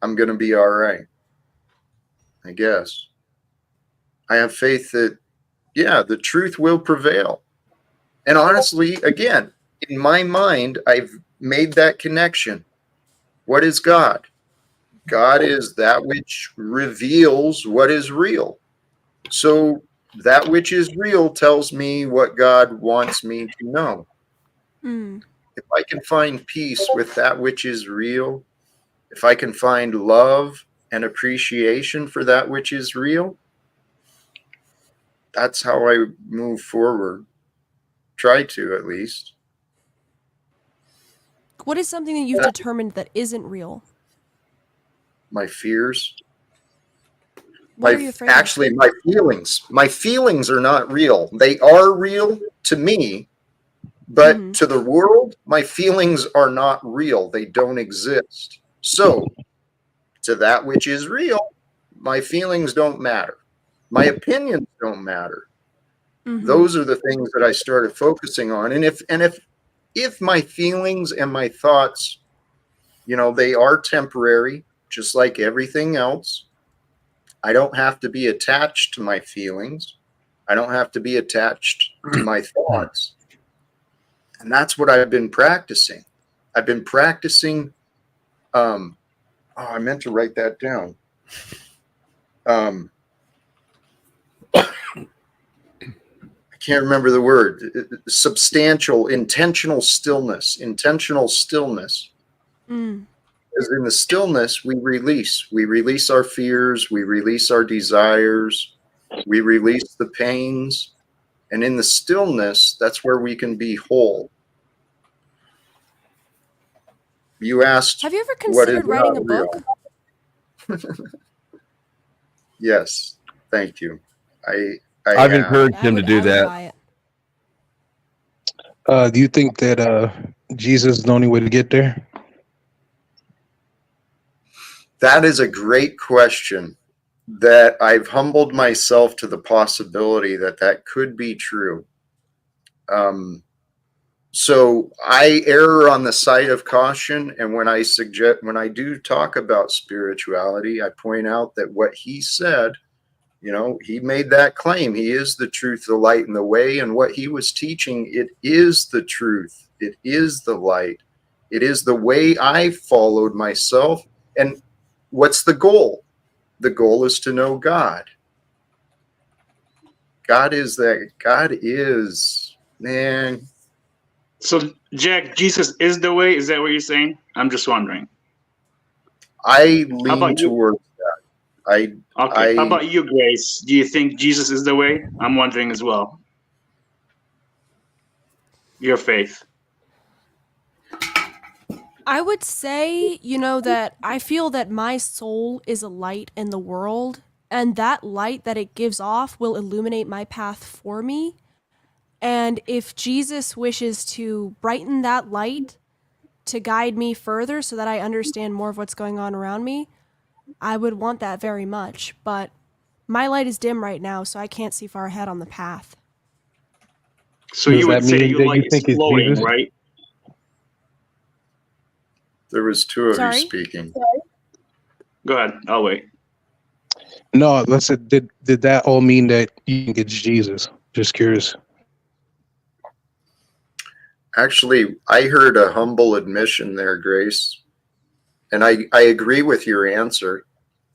Speaker 1: I'm going to be all right. I guess. I have faith that, yeah, the truth will prevail. And honestly, again, in my mind, I've made that connection. What is God? God is that which reveals what is real. So that which is real tells me what God wants me to know.
Speaker 2: Mm.
Speaker 1: If I can find peace with that which is real, if I can find love and appreciation for that which is real, that's how I move forward. Try to, at least.
Speaker 2: What is something that you've determined that isn't real?
Speaker 1: My fears.
Speaker 2: What are you afraid of?
Speaker 1: Actually, my feelings. My feelings are not real. They are real to me, but to the world, my feelings are not real. They don't exist. So, to that which is real, my feelings don't matter. My opinions don't matter. Those are the things that I started focusing on. And if my feelings and my thoughts, they are temporary, just like everything else, I don't have to be attached to my feelings. I don't have to be attached to my thoughts. And that's what I've been practicing. I've been practicing. I meant to write that down. I can't remember the word. Substantial, intentional stillness. Intentional stillness. Because in the stillness, we release. We release our fears. We release our desires. We release the pains. And in the stillness, that's where we can be whole. You asked,
Speaker 2: have you ever considered writing a book?
Speaker 1: Yes, thank you.
Speaker 5: I've encouraged him to do that.
Speaker 6: Do you think that Jesus is the only way to get there?
Speaker 1: That is a great question that I've humbled myself to the possibility that could be true. So I err on the side of caution. And when I do talk about spirituality, I point out that what he said, he made that claim. He is the truth, the light, and the way. And what he was teaching, it is the truth. It is the light. It is the way I followed myself. And what's the goal? The goal is to know God. God is, man.
Speaker 7: So, Jack, Jesus is the way? Is that what you're saying? I'm just wondering.
Speaker 1: I lean towards that.
Speaker 7: Okay. How about you, Grace? Do you think Jesus is the way? I'm wondering as well. Your faith.
Speaker 2: I would say, that I feel that my soul is a light in the world, and that light that it gives off will illuminate my path for me. And if Jesus wishes to brighten that light to guide me further so that I understand more of what's going on around me, I would want that very much. But my light is dim right now, so I can't see far ahead on the path.
Speaker 7: So you would say your light is glowing, right?
Speaker 1: There was two of you speaking.
Speaker 7: Go ahead. I'll wait.
Speaker 6: No, let's say, did that all mean that you think it's Jesus? Just curious.
Speaker 1: Actually, I heard a humble admission there, Grace. And I agree with your answer.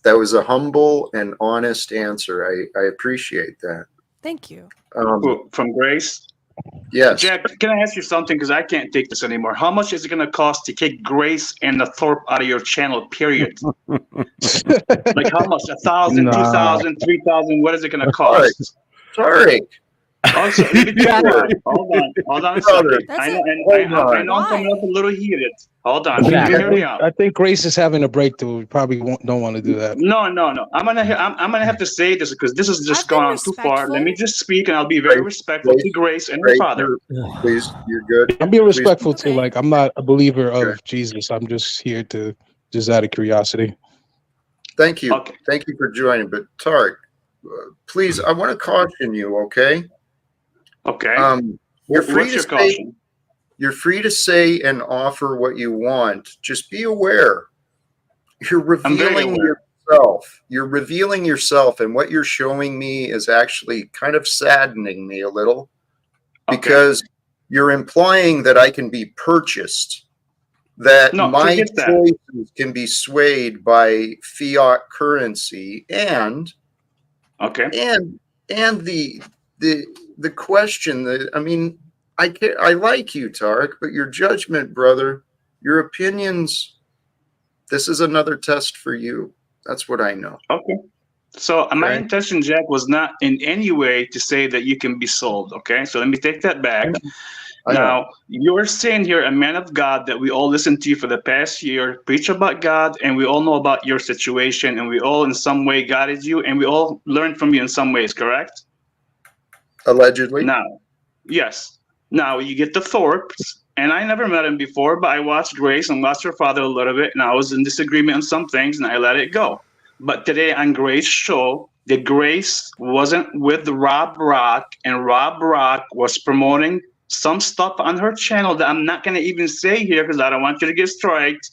Speaker 1: That was a humble and honest answer. I appreciate that.
Speaker 2: Thank you.
Speaker 7: From Grace?
Speaker 1: Yes.
Speaker 7: Jack, can I ask you something? Because I can't take this anymore. How much is it going to cost to kick Grace and the Thorpe out of your channel, period? Like how much? 1,000, 2,000, 3,000? What is it going to cost?
Speaker 1: Tarek.
Speaker 7: Also, let me tell you what. Hold on a
Speaker 1: Brother,
Speaker 7: second.
Speaker 2: That's
Speaker 7: I know,
Speaker 2: it.
Speaker 7: and I know I'm
Speaker 2: Why?
Speaker 7: coming up a little heated. Hold on,
Speaker 6: I
Speaker 7: let me
Speaker 6: think,
Speaker 7: hear me out.
Speaker 6: I think Grace is having a breakthrough. We probably don't want to do that.
Speaker 7: No. I'm gonna have to say this because this has just
Speaker 2: I've been
Speaker 7: gone on too far. Let me
Speaker 2: respectful.
Speaker 7: just speak, and I'll be very
Speaker 1: Grace,
Speaker 7: respectful to
Speaker 1: Grace,
Speaker 7: Grace and her
Speaker 1: Grace,
Speaker 7: father.
Speaker 1: please, you're good.
Speaker 6: I'm being
Speaker 1: Please,
Speaker 6: respectful too.
Speaker 2: Okay.
Speaker 6: Like, I'm not a believer
Speaker 1: Okay.
Speaker 6: of Jesus. I'm just here to, just out of curiosity.
Speaker 1: thank you.
Speaker 7: Okay.
Speaker 1: Thank you for joining. But Tarek, please, I want to caution you, okay?
Speaker 7: Okay.
Speaker 1: You're free
Speaker 7: What's
Speaker 1: to
Speaker 7: your
Speaker 1: say
Speaker 7: caution?
Speaker 1: you're free to say and offer what you want. Just be aware. You're
Speaker 7: I'm very
Speaker 1: revealing
Speaker 7: aware.
Speaker 1: yourself. You're revealing yourself, and what you're showing me is actually kind of saddening me a little
Speaker 7: Okay.
Speaker 1: because you're implying that I can be purchased, that
Speaker 7: No,
Speaker 1: my
Speaker 7: forget that.
Speaker 1: choices can be swayed by fiat currency, and
Speaker 7: Okay.
Speaker 1: the question that I mean, I like you, Tarek, but your judgment, brother, your opinions. This is another test for you. That's what I know.
Speaker 7: Okay. So my
Speaker 1: Okay.
Speaker 7: intention, Jack, was not in any way to say that you can be sold. Okay. So let me take that back.
Speaker 1: I know.
Speaker 7: Now, you're saying here, a man of God, that we all listened to you for the past year, preach about God, and we all know about your situation, and we all in some way guided you, and we all learned from you in some ways, correct?
Speaker 1: Allegedly.
Speaker 7: Now, yes. Now, you get the Thorpes, and I never met him before, but I watched Grace and watched her father a little bit, and I was in disagreement on some things, and I let it go. But today on Grace's show, the Grace wasn't with Rob Rock, and Rob Rock was promoting some stuff on her channel that I'm not going to even say here because I don't want you to get striked,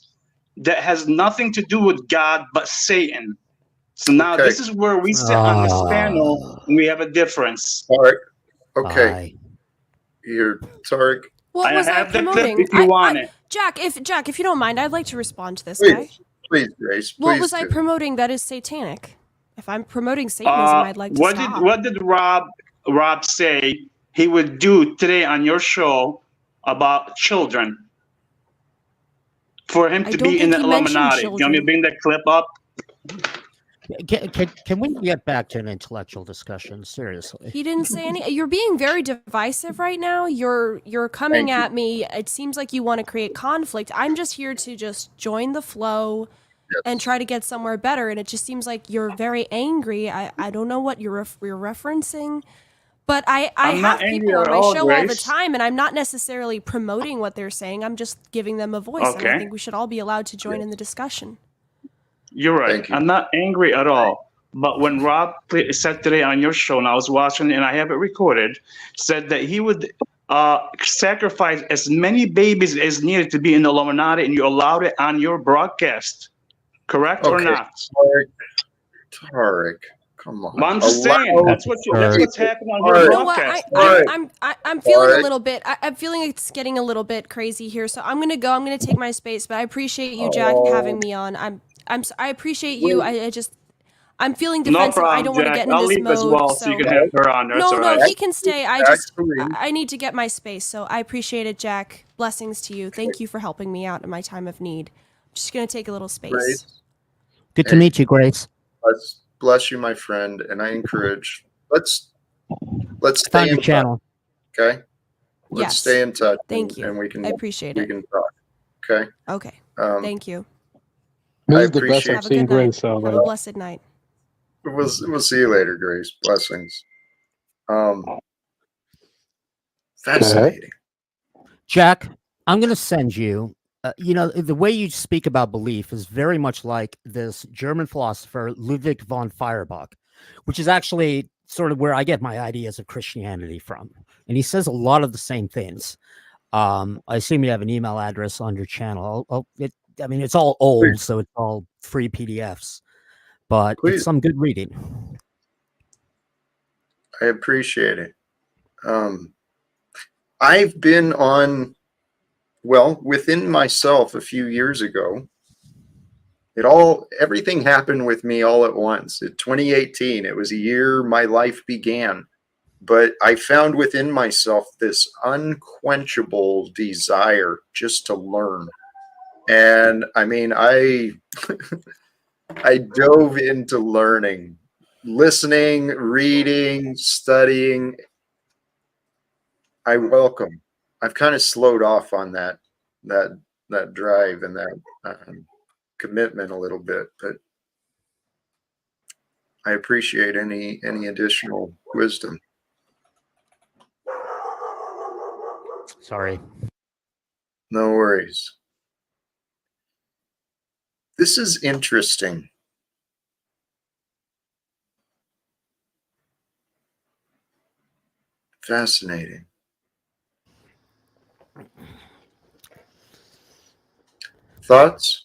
Speaker 7: that has nothing to do with God but Satan. So now
Speaker 1: Okay.
Speaker 7: this is where we sit on this panel and we have a difference.
Speaker 1: Tarek. Okay.
Speaker 4: Bye.
Speaker 1: Here, Tarek.
Speaker 2: What
Speaker 7: I
Speaker 2: was I
Speaker 7: have the clip
Speaker 2: promoting?
Speaker 7: if you want it.
Speaker 2: Jack, if you don't mind, I'd like to respond to this guy.
Speaker 1: Please, Grace. Please.
Speaker 2: What was I
Speaker 1: do.
Speaker 2: promoting that is satanic? If I'm promoting Satanism, I'd like to stop.
Speaker 7: What did Rob say he would do today on your show about children? For him
Speaker 2: I
Speaker 7: to
Speaker 2: don't
Speaker 7: be in
Speaker 2: think
Speaker 7: the
Speaker 2: he mentioned
Speaker 7: Illuminati. Do you want me to
Speaker 2: children.
Speaker 7: bring that clip up?
Speaker 4: Can we get back to an intellectual discussion? Seriously.
Speaker 2: He didn't say any. You're being very divisive right now. You're coming
Speaker 1: Thank you.
Speaker 2: at me. It seems like you want to create conflict. I'm just here to just join the flow and try to get somewhere better. And it just seems like you're very angry. I don't know what you're referencing, but I
Speaker 7: I'm
Speaker 2: have
Speaker 7: not angry
Speaker 2: people on
Speaker 7: at
Speaker 2: my
Speaker 7: all,
Speaker 2: show all the
Speaker 7: Grace.
Speaker 2: time, and I'm not necessarily promoting what they're saying. I'm just giving them a voice, and I
Speaker 7: Okay.
Speaker 2: think we should all be allowed to join in the discussion.
Speaker 7: You're right.
Speaker 1: Thank you.
Speaker 7: I'm not angry at all. But when Rob said today on your show, and I was watching, and I have it recorded, said that he would sacrifice as many babies as needed to be in the Illuminati, and you allowed it on your broadcast. Correct or
Speaker 1: Okay.
Speaker 7: not?
Speaker 1: Tarek. Come on.
Speaker 7: Well, I'm just saying that's what's happening on your
Speaker 1: Alright.
Speaker 2: You know what?
Speaker 7: broadcast.
Speaker 2: I'm feeling a
Speaker 1: Alright.
Speaker 2: little bit. I'm feeling it's getting a little bit crazy here. So I'm gonna go. I'm gonna take my space. But I appreciate you, Jack, having me on. I appreciate you. I'm feeling
Speaker 7: No
Speaker 2: defensive. I
Speaker 7: problem,
Speaker 2: don't want to
Speaker 7: Jack.
Speaker 2: get into
Speaker 7: I'll
Speaker 2: this
Speaker 7: leave as
Speaker 2: mode.
Speaker 7: well, so you can have her on. That's
Speaker 2: No,
Speaker 7: all
Speaker 2: no,
Speaker 7: right.
Speaker 2: he can stay.
Speaker 1: Actually,
Speaker 2: I need to get my space. So I appreciate it, Jack. Blessings to you. Thank you for helping me out in my time of need. I'm just gonna take a little space.
Speaker 1: Grace.
Speaker 4: Good to
Speaker 1: Hey.
Speaker 4: meet you, Grace.
Speaker 1: Bless you, my friend, and I encourage. Let's stay
Speaker 4: Found
Speaker 1: in
Speaker 4: your channel.
Speaker 1: touch. Okay. Let's
Speaker 2: Yes.
Speaker 1: stay in touch.
Speaker 2: Thank you.
Speaker 1: And we can
Speaker 2: I appreciate
Speaker 1: we
Speaker 2: it.
Speaker 1: can talk. Okay.
Speaker 2: Okay. Thank you.
Speaker 6: This
Speaker 1: I
Speaker 6: is the best
Speaker 1: appreciate
Speaker 6: I've
Speaker 2: Have a
Speaker 6: seen
Speaker 2: good night.
Speaker 6: Grace. So,
Speaker 2: Have a blessed night.
Speaker 1: We'll see you later, Grace. Blessings. Fascinating.
Speaker 4: Jack, I'm going to send you. The way you speak about belief is very much like this German philosopher Ludwig von Feuerbach, which is actually sort of where I get my ideas of Christianity from. And he says a lot of the same things. I assume you have an email address on your channel. It's all old,
Speaker 1: Please.
Speaker 4: so it's all free PDFs, but
Speaker 1: Please.
Speaker 4: it's some good reading.
Speaker 1: I appreciate it. I've been on, within myself a few years ago. Everything happened with me all at once. In 2018, it was a year my life began. But I found within myself this unquenchable desire just to learn. And I mean, I dove into learning, listening, reading, studying. I welcome. I've kind of slowed off on that drive and that commitment a little bit, but I appreciate any additional wisdom.
Speaker 4: Sorry.
Speaker 1: No worries. This is interesting. Fascinating. Thoughts?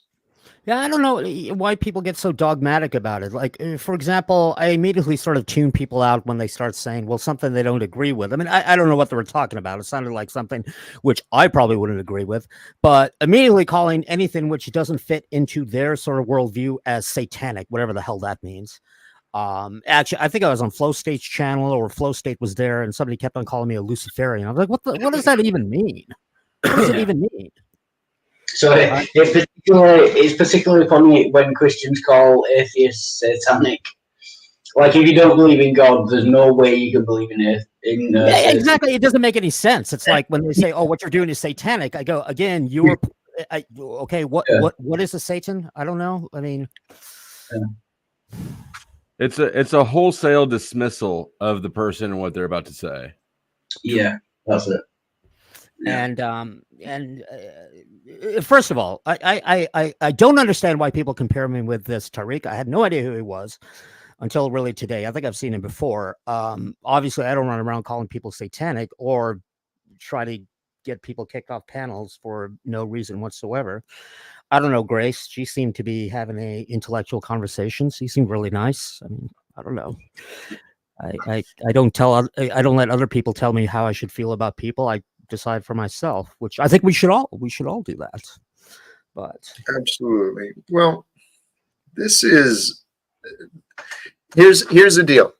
Speaker 4: Yeah, I don't know why people get so dogmatic about it. Like, for example, I immediately sort of tune people out when they start saying, well, something they don't agree with. I mean, I don't know what they were talking about. It sounded like something which I probably wouldn't agree with, but immediately calling anything which doesn't fit into their sort of worldview as satanic, whatever the hell that means. Actually, I think I was on Flow State's channel, or Flow State was there, and somebody kept on calling me a Luciferian. I was like, what does that even mean? What does it even mean?
Speaker 3: So it's particularly funny when Christians call atheists satanic. Like, if you don't believe in God, there's no way you can believe in it.
Speaker 4: Yeah, exactly. It doesn't make any sense. It's like when they say, "Oh, what you're doing is satanic." I go, again, you're okay. What is a Satan? I don't know. I mean,
Speaker 5: It's a wholesale dismissal of the person and what they're about to say.
Speaker 3: Yeah, that's it.
Speaker 4: Yeah. And first of all, I don't understand why people compare me with this Tarek. I had no idea who he was until really today. I think I've seen him before. Obviously, I don't run around calling people satanic or try to get people kicked off panels for no reason whatsoever. I don't know, Grace. She seemed to be having a intellectual conversation. She seemed really nice. I mean, I don't know. I don't let other people tell me how I should feel about people. I decide for myself, which I think we should all do that. But
Speaker 1: absolutely. Well, this is here's the deal.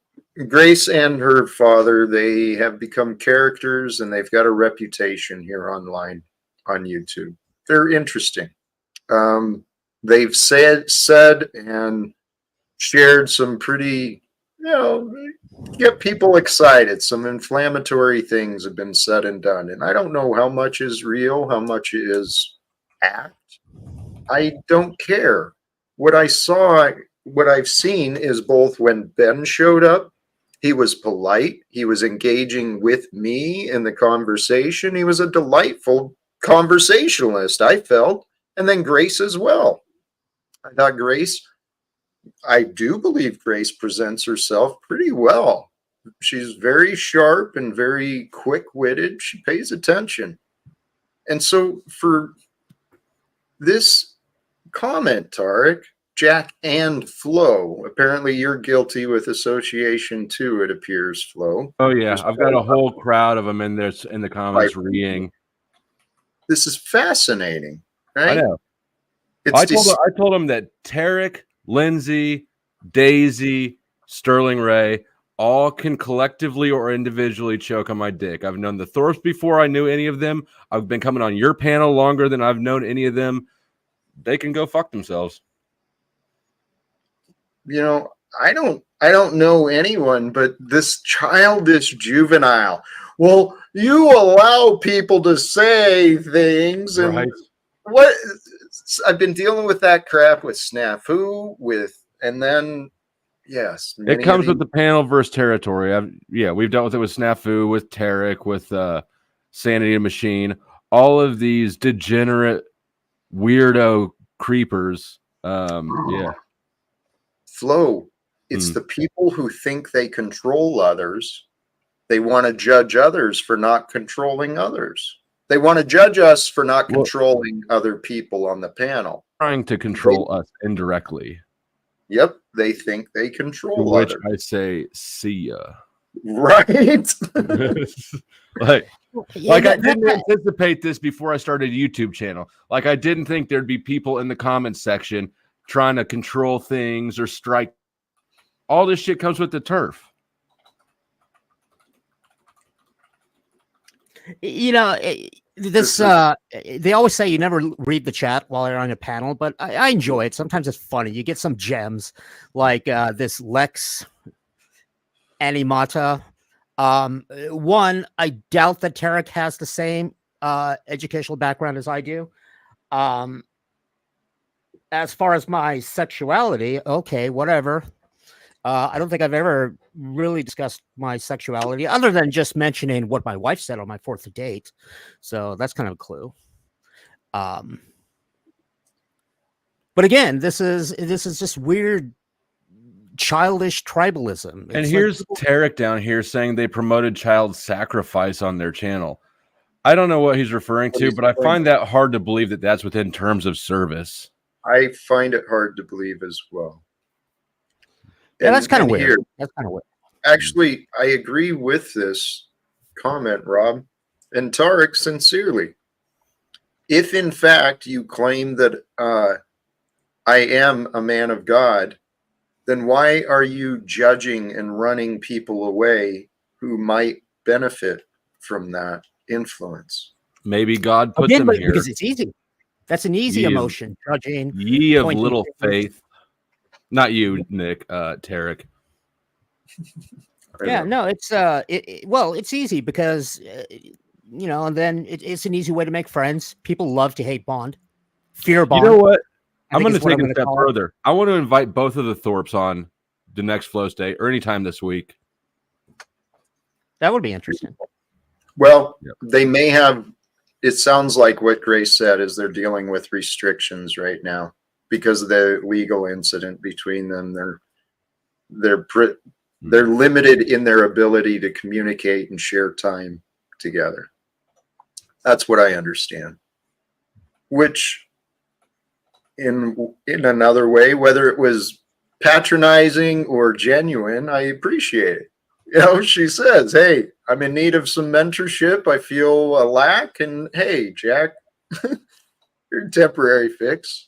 Speaker 1: Grace and her father, they have become characters and they've got a reputation here online on YouTube. They're interesting. They've said and shared some pretty, get people excited. Some inflammatory things have been said and done. And I don't know how much is real, how much is act. I don't care. What I've seen is both when Ben showed up, he was polite. He was engaging with me in the conversation. He was a delightful conversationalist, I felt. And then Grace as well. I thought I do believe Grace presents herself pretty well. She's very sharp and very quick-witted. She pays attention. And so for this comment, Tarek, Jack and Flo, apparently you're guilty with association too, it appears, Flo.
Speaker 5: Oh, yeah. I've got a whole crowd of them in there in the comments reading.
Speaker 1: This is fascinating, right?
Speaker 5: I know. I told him that Tarek, Lindsay, Daisy, Sterling Ray all can collectively or individually choke on my dick. I've known the Thorpes before I knew any of them. I've been coming on your panel longer than I've known any of them. They can go fuck themselves.
Speaker 1: I don't know anyone, but this childish juvenile. Well, you allow people to say things, and
Speaker 5: right.
Speaker 1: What I've been dealing with that crap with Snafu, and then yes,
Speaker 5: it comes with the panel versus territory. We've dealt with it with Snafu, with Tarek, with Sanity Machine, all of these degenerate weirdo creepers.
Speaker 1: Flo, it's the people who think they control others. They want to judge others for not controlling others. They want to judge us for not controlling other people on the panel.
Speaker 5: Trying to control us indirectly.
Speaker 1: Yep, they think they control
Speaker 5: which
Speaker 1: others.
Speaker 5: I say, see ya.
Speaker 1: Right.
Speaker 5: I didn't anticipate this before I started a YouTube channel. Like, I didn't think there'd be people in the comments section trying to control things or strike. All this shit comes with the turf.
Speaker 4: They always say you never read the chat while you're on a panel, but I enjoy it. Sometimes it's funny. You get some gems like this Lex Animata. One, I doubt that Tarek has the same educational background as I do. As far as my sexuality, okay, whatever. I don't think I've ever really discussed my sexuality other than just mentioning what my wife said on my 4th date. So that's kind of a clue. But again, this is just weird, childish tribalism.
Speaker 5: And
Speaker 4: It's
Speaker 5: here's
Speaker 4: like,
Speaker 5: Tarek down here saying they promoted child sacrifice on their channel. I don't know what he's referring to, but I find that hard to believe that that's within terms of service.
Speaker 1: I find it hard to believe as well.
Speaker 4: yeah, that's kind of weird.
Speaker 1: Here,
Speaker 4: That's kind of weird.
Speaker 1: actually, I agree with this comment, Rob, and Tarek, sincerely. If in fact you claim that I am a man of God, then why are you judging and running people away who might benefit from that influence?
Speaker 5: Maybe God put
Speaker 4: Again,
Speaker 5: them here.
Speaker 4: because it's easy. That's an easy emotion. Judging.
Speaker 5: Ye of
Speaker 4: pointing
Speaker 5: little
Speaker 4: fingers.
Speaker 5: faith. Not you, Nick, Tarek.
Speaker 4: Yeah, no, it's well, it's easy because and then it's an easy way to make friends. People love to hate Bond, fear Bond.
Speaker 5: You know what?
Speaker 4: I
Speaker 5: I'm
Speaker 4: think
Speaker 5: going to
Speaker 4: is what
Speaker 5: take
Speaker 4: I'm
Speaker 5: it a
Speaker 4: gonna
Speaker 5: step
Speaker 4: call it.
Speaker 5: further. I want to invite both of the Thorpes on the next flow state or anytime this week.
Speaker 4: That would be interesting.
Speaker 1: Well,
Speaker 5: Yep.
Speaker 1: they may have. It sounds like what Grace said is they're dealing with restrictions right now because of the legal incident between them. They're limited in their ability to communicate and share time together. That's what I understand. Which, in another way, whether it was patronizing or genuine, I appreciate it. She says, hey, I'm in need of some mentorship. I feel a lack. And hey, Jack, you're a temporary fix.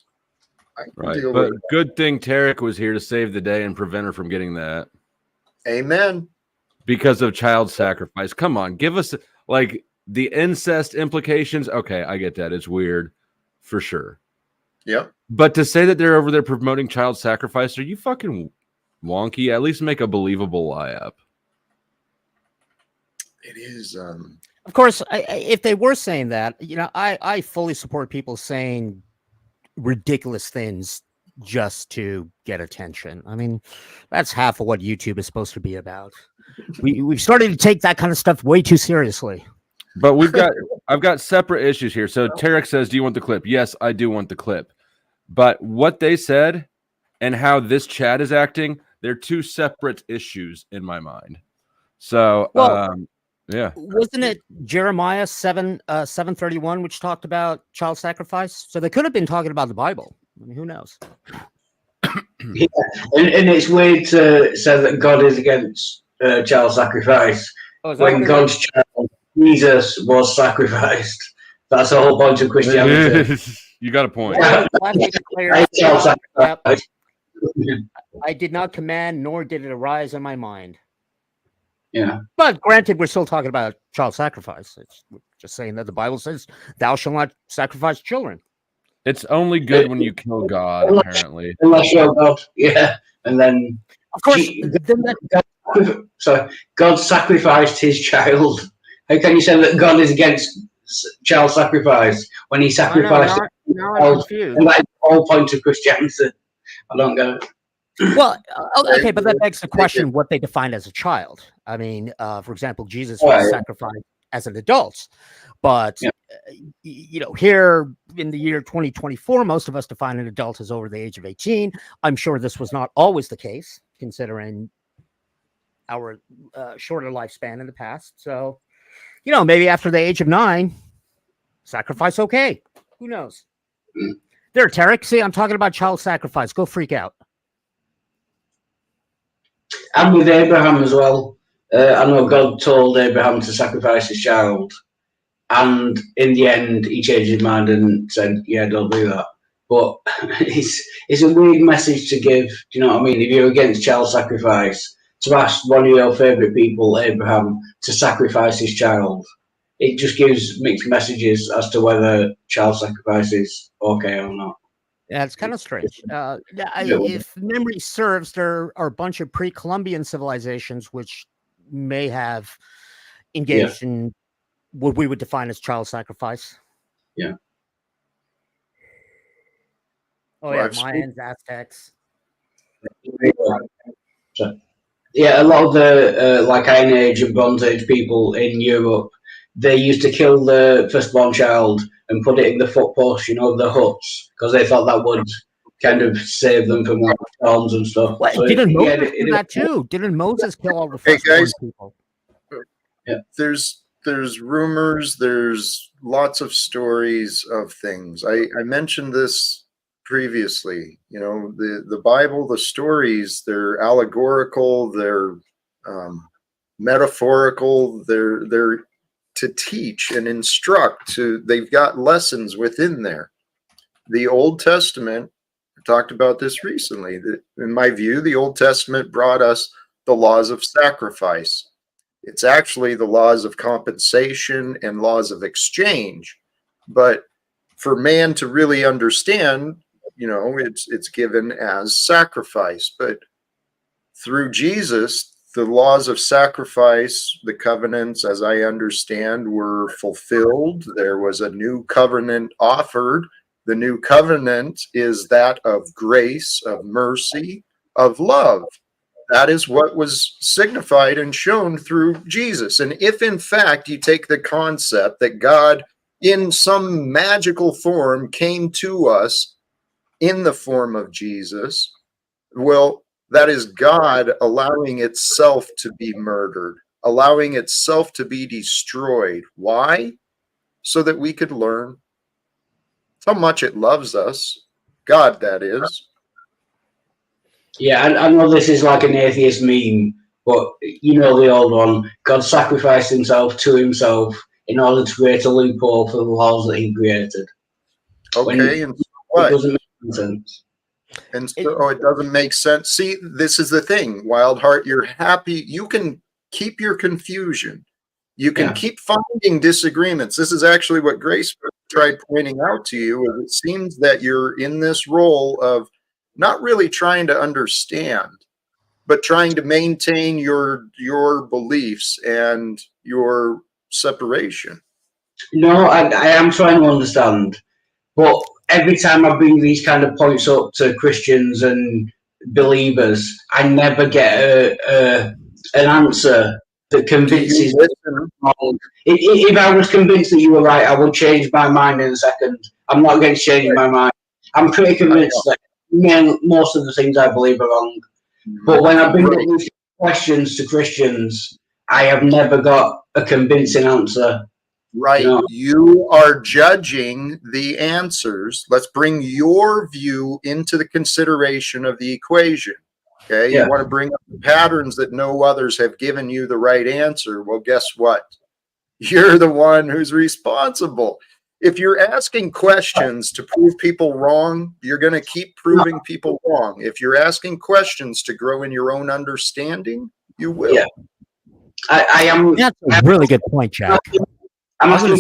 Speaker 1: I can
Speaker 5: Right.
Speaker 1: deal
Speaker 5: But
Speaker 1: with it.
Speaker 5: good thing Tarek was here to save the day and prevent her from getting that
Speaker 1: Amen.
Speaker 5: because of child sacrifice. Come on, give us like the incest implications. Okay, I get that. It's weird for sure.
Speaker 1: Yep.
Speaker 5: But to say that they're over there promoting child sacrifice, are you fucking wonky? At least make a believable lie up.
Speaker 1: It is.
Speaker 4: Of course, if they were saying that, I fully support people saying ridiculous things just to get attention. I mean, that's half of what YouTube is supposed to be about. We've started to take that kind of stuff way too seriously.
Speaker 5: But I've got separate issues here. So Tarek says, do you want the clip? Yes, I do want the clip. But what they said and how this chat is acting, they're two separate issues in my mind. So, yeah.
Speaker 4: Wasn't it Jeremiah 7:31, which talked about child sacrifice? So they could have been talking about the Bible. I mean, who knows?
Speaker 3: Yeah, and it's weird to say that God is against child sacrifice when God's child, Jesus, was sacrificed. That's the whole point of Christianity.
Speaker 5: You got a point.
Speaker 4: I did not command, nor did it arise in my mind.
Speaker 3: Yeah.
Speaker 4: But granted, we're still talking about child sacrifice. It's just saying that the Bible says, thou shalt not sacrifice children.
Speaker 5: It's only good when you kill God, apparently.
Speaker 3: Unless you're God, yeah. And then,
Speaker 4: of course,
Speaker 3: God sacrificed his child. How can you say that God is against child sacrifice when he sacrificed
Speaker 4: now I'm confused.
Speaker 3: And that's the whole point of Christianity. I don't get it.
Speaker 4: Well, okay, but that begs the question what they define as a child. I mean, for example, Jesus was sacrificed as an adult, but here in the year 2024, most of us define an adult as over the age of 18. I'm sure this was not always the case, considering our shorter lifespan in the past. So, maybe after the age of 9, sacrifice okay. Who knows? There, Tarek. See, I'm talking about child sacrifice. Go freak out.
Speaker 3: And with Abraham as well. I know God told Abraham to sacrifice his child. And in the end, he changed his mind and said, yeah, don't do that. But it's a weird message to give. Do you know what I mean? If you're against child sacrifice, to ask one of your favourite people, Abraham, to sacrifice his child, it just gives mixed messages as to whether child sacrifice is okay or not.
Speaker 4: Yeah, it's kind of strange. If memory serves, there are a bunch of pre-Columbian civilizations which may have engaged in what we would define as child sacrifice.
Speaker 3: Yeah.
Speaker 4: Oh yeah, Mayans, Aztecs.
Speaker 3: So, yeah, a lot of the like Iron Age and Bronze Age people in Europe, they used to kill the firstborn child and put it in the footpost, the huts, because they thought that would kind of save them from like storms and stuff.
Speaker 4: Well,
Speaker 3: So
Speaker 4: didn't Moses do that too? Didn't Moses kill all the firstborn people?
Speaker 3: Yeah.
Speaker 1: There's rumors, there's lots of stories of things. I mentioned this previously. The Bible, the stories, they're allegorical, they're metaphorical, they're to teach and instruct. They've got lessons within there. The Old Testament, I talked about this recently. In my view, the Old Testament brought us the laws of sacrifice. It's actually the laws of compensation and laws of exchange. But for man to really understand, it's given as sacrifice. But through Jesus, the laws of sacrifice, the covenants, as I understand, were fulfilled. There was a new covenant offered. The new covenant is that of grace, of mercy, of love. That is what was signified and shown through Jesus. And if in fact you take the concept that God in some magical form came to us in the form of Jesus, well, that is God allowing itself to be murdered, allowing itself to be destroyed. Why? So that we could learn how much it loves us. God, that is.
Speaker 3: Yeah, I know this is like an atheist meme, but the old one. God sacrificed himself to himself in order to create a loophole for the laws that he created.
Speaker 1: Okay, and what?
Speaker 3: It doesn't make sense.
Speaker 1: And so it doesn't make sense. See, this is the thing, Wildheart. You're happy. You can keep your confusion. You can keep finding disagreements. This is actually what Grace tried pointing out to you. Is it seems that you're in this role of not really trying to understand, but trying to maintain your beliefs and your separation.
Speaker 3: No, I am trying to understand, but every time I bring these kind of points up to Christians and believers, I never get an answer that convinces me. If I was convinced that you were right, I would change my mind in a second. I'm not going to change my mind. I'm pretty convinced that most of the things I believe are wrong. But when I bring up these questions to Christians, I have never got a convincing answer.
Speaker 1: Right. You are judging the answers. Let's bring your view into the consideration of the equation. Okay. You want to bring up the patterns that no others have given you the right answer. Well, guess what? You're the one who's responsible. If you're asking questions to prove people wrong, you're going to keep proving people wrong. If you're asking questions to grow in your own understanding, you will.
Speaker 3: Yeah. I am.
Speaker 4: That's a really good point, Jack.
Speaker 3: I'm asking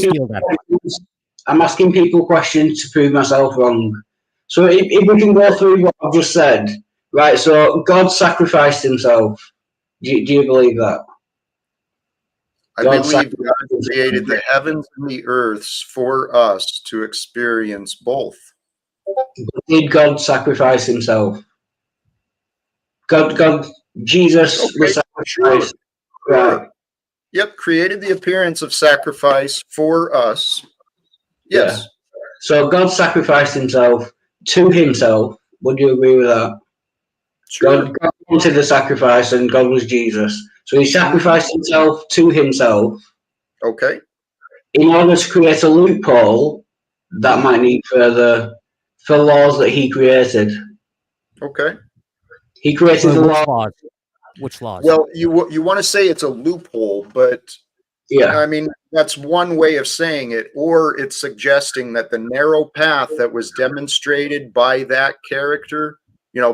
Speaker 3: people questions to prove myself wrong. So if we can go through what I've just said, right? So God sacrificed himself. Do you believe that?
Speaker 1: I believe God created the heavens and the earths for us to experience both.
Speaker 3: Did God sacrifice himself? Jesus was sacrificed.
Speaker 1: Sure. Right. Yep, created the appearance of sacrifice for us. Yes.
Speaker 3: Yeah. So God sacrificed himself to himself. Would you agree with that?
Speaker 1: Sure.
Speaker 3: God wanted the sacrifice, and God was Jesus. So he sacrificed himself to himself.
Speaker 1: Okay.
Speaker 3: In order to create a loophole that might need for laws that he created.
Speaker 1: Okay.
Speaker 3: He created the law.
Speaker 4: Which laws?
Speaker 1: Well, you want to say it's a loophole, but I mean, that's one way of saying it, or it's suggesting that the narrow path that was demonstrated by that character,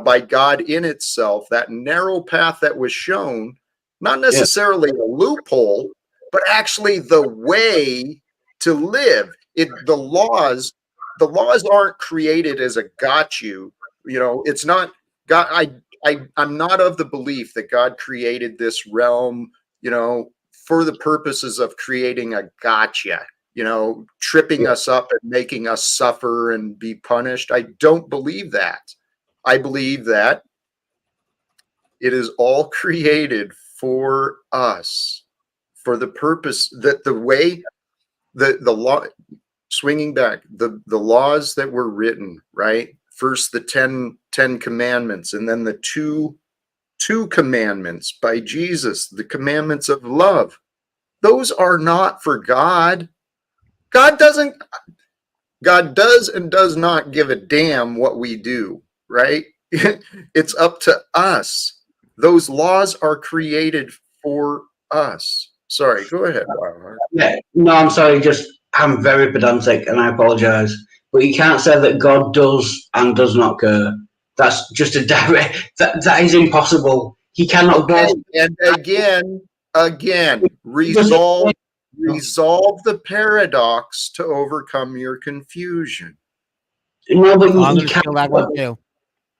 Speaker 1: by God in itself, that narrow path that was shown, not necessarily a loophole, but actually the way to live. The laws aren't created as a got you. It's not God. I'm not of the belief that God created this realm for the purposes of creating a gotcha, tripping us up and making us suffer and be punished. I don't believe that. I believe that it is all created for us, for the purpose that the way the law, swinging back, the laws that were written, right? First, the 10 commandments, and then the two commandments by Jesus, the commandments of love. Those are not for God. God does and does not give a damn what we do, right? It's up to us. Those laws are created for us. Sorry, go ahead, Wildheart.
Speaker 3: Yeah, no, I'm sorry. I'm very pedantic, and I apologize. But you can't say that God does and does not care. That's just a direct. That is impossible. He cannot both.
Speaker 1: And again, resolve the paradox to overcome your confusion.
Speaker 3: No, but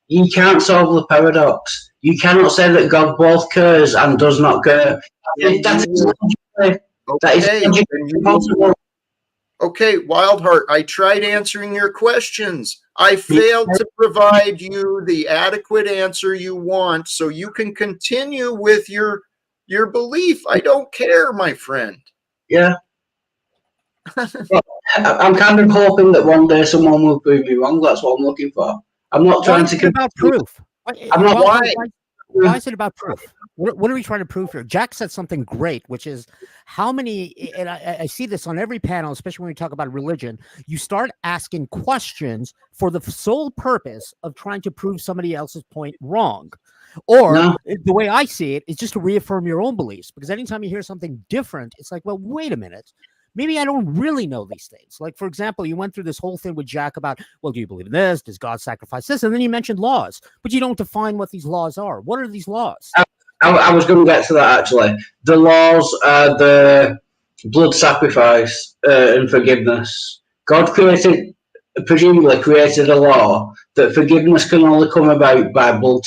Speaker 3: you can't solve the paradox. You cannot say that God both cares and does not care. That is impossible.
Speaker 1: Okay, Wildheart, I tried answering your questions. I failed to provide you the adequate answer you want so you can continue with your belief. I don't care, my friend.
Speaker 3: Yeah. Well, I'm kind of hoping that one day someone will prove me wrong. That's what I'm looking for. I'm not trying to
Speaker 4: about proof.
Speaker 3: I'm not
Speaker 4: why is it about proof? What are we trying to prove here? Jack said something great, which is how many, and I see this on every panel, especially when we talk about religion, you start asking questions for the sole purpose of trying to prove somebody else's point wrong. Or the way I see it is just to reaffirm your own beliefs, because anytime you hear something different, it's like, well, wait a minute. Maybe I don't really know these things. Like, for example, you went through this whole thing with Jack about, well, do you believe in this? Does God sacrifice this? And then you mentioned laws, but you don't define what these laws are. What are these laws?
Speaker 3: I was going to get to that, actually. The laws are the blood sacrifice and forgiveness. God presumably created a law that forgiveness can only come about by blood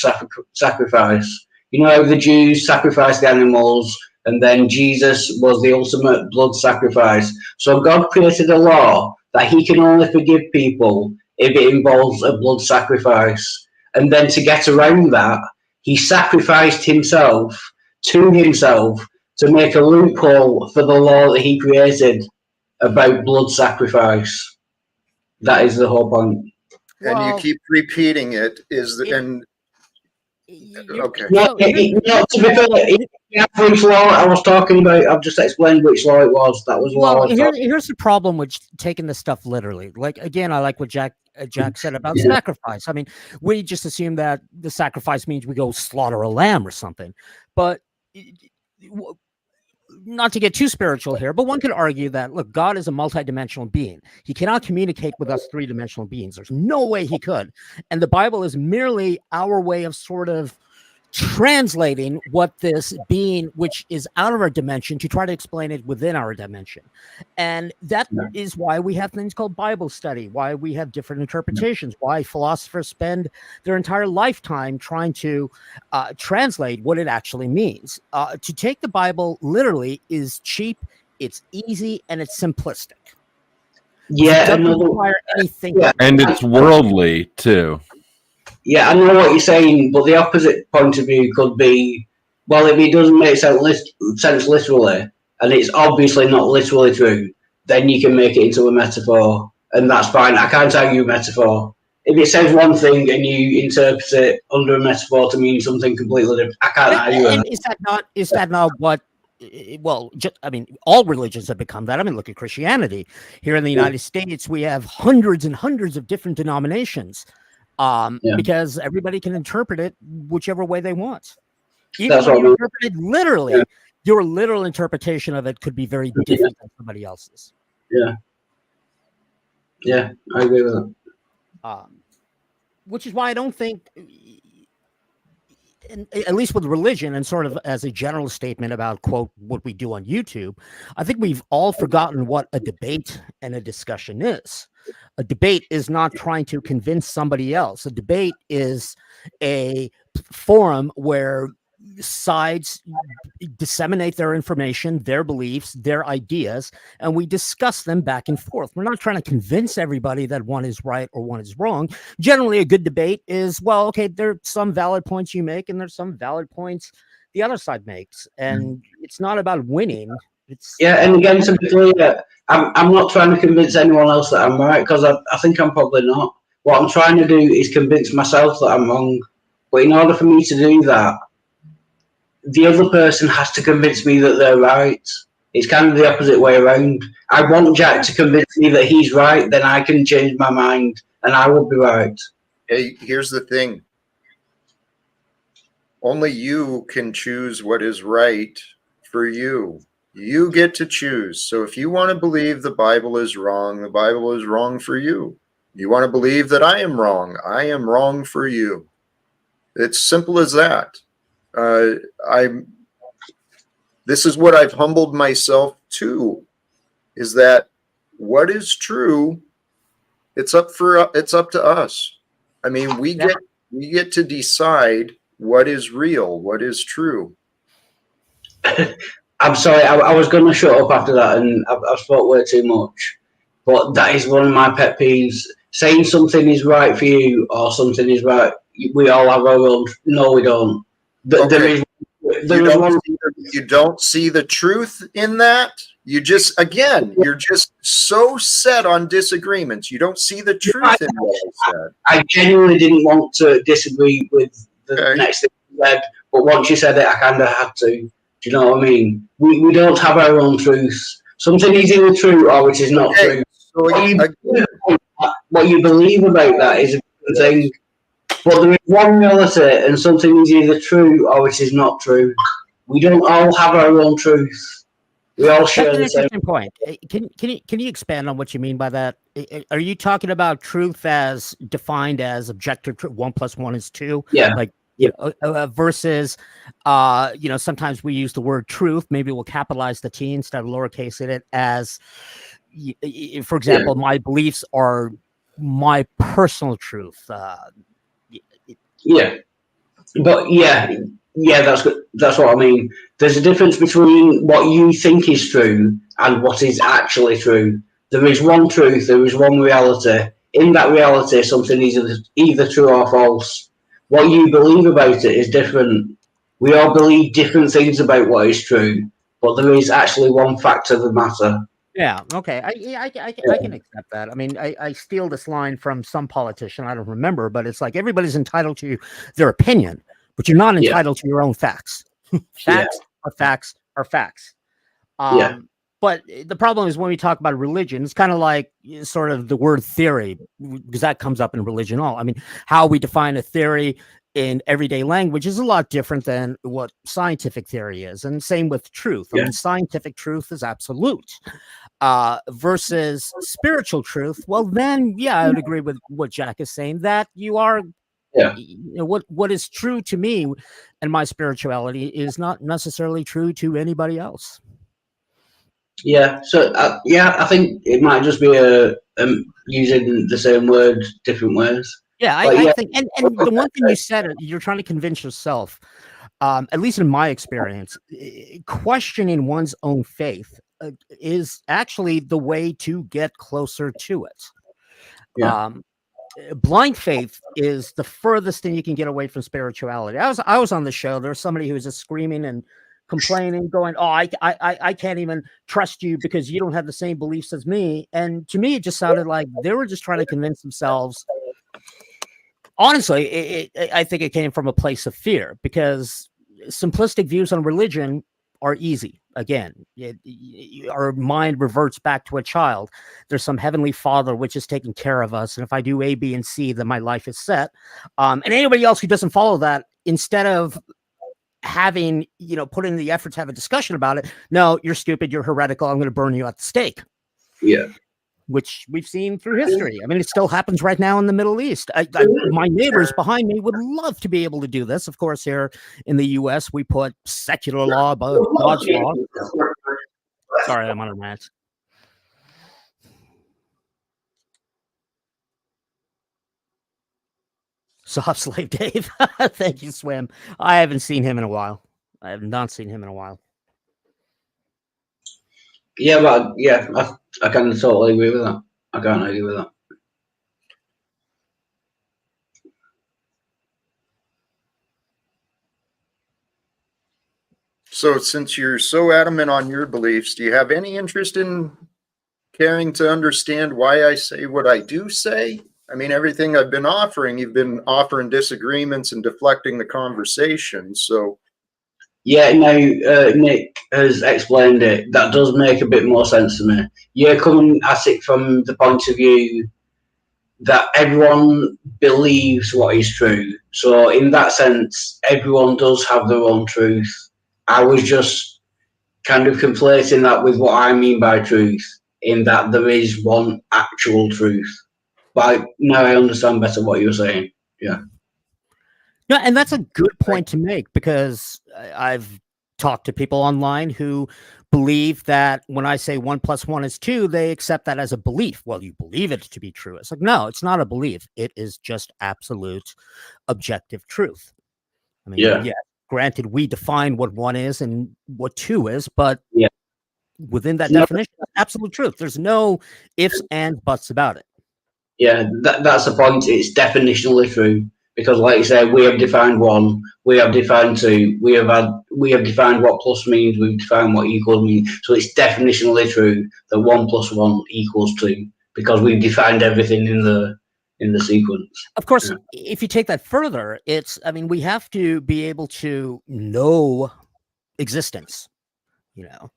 Speaker 3: sacrifice. You know how the Jews sacrificed the animals, and then Jesus was the ultimate blood sacrifice. So God created a law that he can only forgive people if it involves a blood sacrifice. And then to get around that, he sacrificed himself to make a loophole for the law that he created about blood sacrifice. That is the whole point.
Speaker 1: And you keep repeating it. Okay.
Speaker 3: To be fair, the average law I was talking about, I've just explained which law it was. That was law.
Speaker 4: Here's the problem with taking this stuff literally. Like, again, I like what Jack said about sacrifice. I mean, we just assume that the sacrifice means we go slaughter a lamb or something. But not to get too spiritual here, but one could argue that, look, God is a multidimensional being. He cannot communicate with us three-dimensional beings. There's no way he could. And the Bible is merely our way of sort of translating what this being, which is out of our dimension, to try to explain it within our dimension. And that is why we have things called Bible study, why we have different interpretations, why philosophers spend their entire lifetime trying to translate what it actually means. To take the Bible literally is cheap, it's easy, and it's simplistic.
Speaker 3: Yeah,
Speaker 4: it doesn't require anything.
Speaker 5: Yeah. And it's worldly too.
Speaker 3: Yeah, I know what you're saying, but the opposite point of view could be, well, if it doesn't make sense literally, and it's obviously not literally true, then you can make it into a metaphor, and that's fine. I can't argue metaphor. If it says one thing and you interpret it under a metaphor to mean something completely different, I can't argue
Speaker 4: and is that not what? Well, I mean, all religions have become that. I mean, look at Christianity. Here in the United States, we have hundreds and hundreds of different denominations. Because everybody can interpret it whichever way they want. Even when you interpret it literally, your literal interpretation of it could be very different than somebody else's.
Speaker 3: Yeah, I agree with that.
Speaker 4: Which is why I don't think, at least with religion and sort of as a general statement about, quote, what we do on YouTube, I think we've all forgotten what a debate and a discussion is. A debate is not trying to convince somebody else. A debate is a forum where sides disseminate their information, their beliefs, their ideas, and we discuss them back and forth. We're not trying to convince everybody that one is right or one is wrong. Generally, a good debate is, well, okay, there are some valid points you make, and there's some valid points the other side makes, and it's not about winning. It's
Speaker 3: and again, to be clear, I'm not trying to convince anyone else that I'm right, because I think I'm probably not. What I'm trying to do is convince myself that I'm wrong. But in order for me to do that, the other person has to convince me that they're right. It's kind of the opposite way around. I want Jack to convince me that he's right, then I can change my mind and I will be right.
Speaker 1: Hey, here's the thing. Only you can choose what is right for you. You get to choose. So if you want to believe the Bible is wrong for you. You want to believe that I am wrong for you. It's simple as that. This is what I've humbled myself to, is that what is true, it's up to us. I mean, we get to decide what is real, what is true.
Speaker 3: I'm sorry, I was going to shut up after that, and I've spoke way too much. But that is one of my pet peeves. Saying something is right for you or something is right, we all have our own. No, we don't.
Speaker 1: Okay. You don't see the truth in that. You're just so set on disagreements. You don't see the truth in what I said.
Speaker 3: I genuinely didn't want to disagree with the next thing you said, but once you said it, I kind of had to. Do you know what I mean? We don't have our own truths. Something is either true or it is not true. So what you believe about that is a different thing. But there is one reality, and something is either true or it is not true. We don't all have our own truth. We all share the same
Speaker 4: point. Can you expand on what you mean by that? Are you talking about truth as defined as objective truth, 1 + 1 is 2?
Speaker 3: Yeah.
Speaker 4: Like, versus, sometimes we use the word truth. Maybe we'll capitalize the T instead of lowercase it as, for example, my beliefs are my personal truth.
Speaker 3: That's what I mean. There's a difference between what you think is true and what is actually true. There is one truth, there is one reality. In that reality, something is either true or false. What you believe about it is different. We all believe different things about what is true, but there is actually one fact of the matter.
Speaker 4: Yeah, okay. I can accept that. I mean, I steal this line from some politician, I don't remember, but it's like everybody's entitled to their opinion, but you're not entitled to your own facts. Facts are facts. But the problem is when we talk about religion, it's kind of like sort of the word theory, because that comes up in religion. I mean, how we define a theory in everyday language is a lot different than what scientific theory is. And same with truth. I mean, scientific truth is absolute. Versus spiritual truth. Well, then, I would agree with what Jack is saying, that you are, what is true to me and my spirituality is not necessarily true to anybody else.
Speaker 3: Yeah. So, I think it might just be using the same word different ways.
Speaker 4: Yeah, I think, and the one thing you said, you're trying to convince yourself, at least in my experience, questioning one's own faith is actually the way to get closer to it. Blind faith is the furthest thing you can get away from spirituality. I was on the show. There was somebody who was just screaming and complaining, going, "Oh, I can't even trust you because you don't have the same beliefs as me." And to me, it just sounded like they were just trying to convince themselves. Honestly, I think it came from a place of fear, because simplistic views on religion are easy. Again, our mind reverts back to a child. There's some heavenly father which is taking care of us, and if I do A, B, and C, then my life is set. And anybody else who doesn't follow that, instead of having, put in the effort to have a discussion about it, no, you're stupid, you're heretical, I'm going to burn you at the stake.
Speaker 3: Yeah.
Speaker 4: Which we've seen through history. I mean, it still happens right now in the Middle East. My neighbors behind me would love to be able to do this. Of course, here in the U.S., we put secular law above God's law. Sorry, I'm on a rant. Soft slave Dave. Thank you, Swim. I haven't seen him in a while. I have not seen him in a while.
Speaker 3: Yeah, but yeah, I can totally agree with that. I can't agree with that.
Speaker 1: So since you're so adamant on your beliefs, do you have any interest in caring to understand why I say what I do say? I mean, everything I've been offering, you've been offering disagreements and deflecting the conversation. So
Speaker 3: yeah, now Nick has explained it. That does make a bit more sense to me. You're coming at it from the point of view that everyone believes what is true. So in that sense, everyone does have their own truth. I was just kind of conflating that with what I mean by truth, in that there is one actual truth. But now I understand better what you're saying. Yeah.
Speaker 4: No, and that's a good point to make, because I've talked to people online who believe that when I say 1 + 1 is 2, they accept that as a belief. Well, you believe it to be true. It's like, no, it's not a belief. It is just absolute objective truth. I mean, yeah, granted, we define what 1 is and what 2 is, but
Speaker 3: yeah,
Speaker 4: within that definition, absolute truth. There's no ifs and buts about it.
Speaker 3: Yeah, that's the point. It's definitionally true. Because, like you say, we have defined 1, we have defined 2, we have defined what plus means, we've defined what equals means. So it's definitionally true that 1 + 1 = 2, because we've defined everything in the sequence.
Speaker 4: Of course, if you take that further, we have to be able to know existence. You know,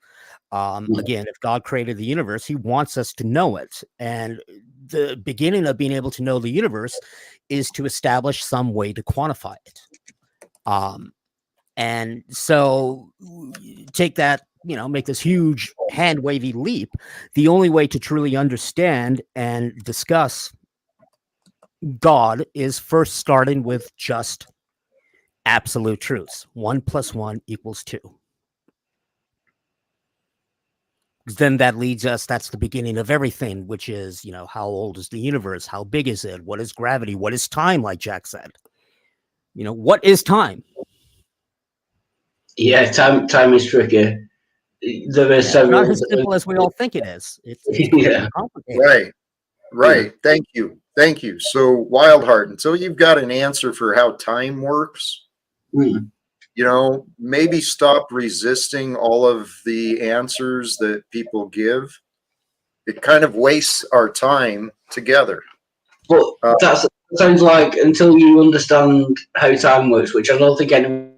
Speaker 4: again, if God created the universe, he wants us to know it. And the beginning of being able to know the universe is to establish some way to quantify it. And so take that, make this huge hand wavy leap. The only way to truly understand and discuss God is first starting with just absolute truths. 1 + 1 = 2. Then that leads us, that's the beginning of everything, which is, how old is the universe? How big is it? What is gravity? What is time? Like Jack said, what is time?
Speaker 3: Yeah, time is tricky. There is several.
Speaker 4: Not as simple as we all think it is. It's
Speaker 3: yeah,
Speaker 4: complicated.
Speaker 1: Right. Thank you. So Wildheart, until you've got an answer for how time works, maybe stop resisting all of the answers that people give. It kind of wastes our time together.
Speaker 3: But that sounds like, until you understand how time works, which I don't think anyone.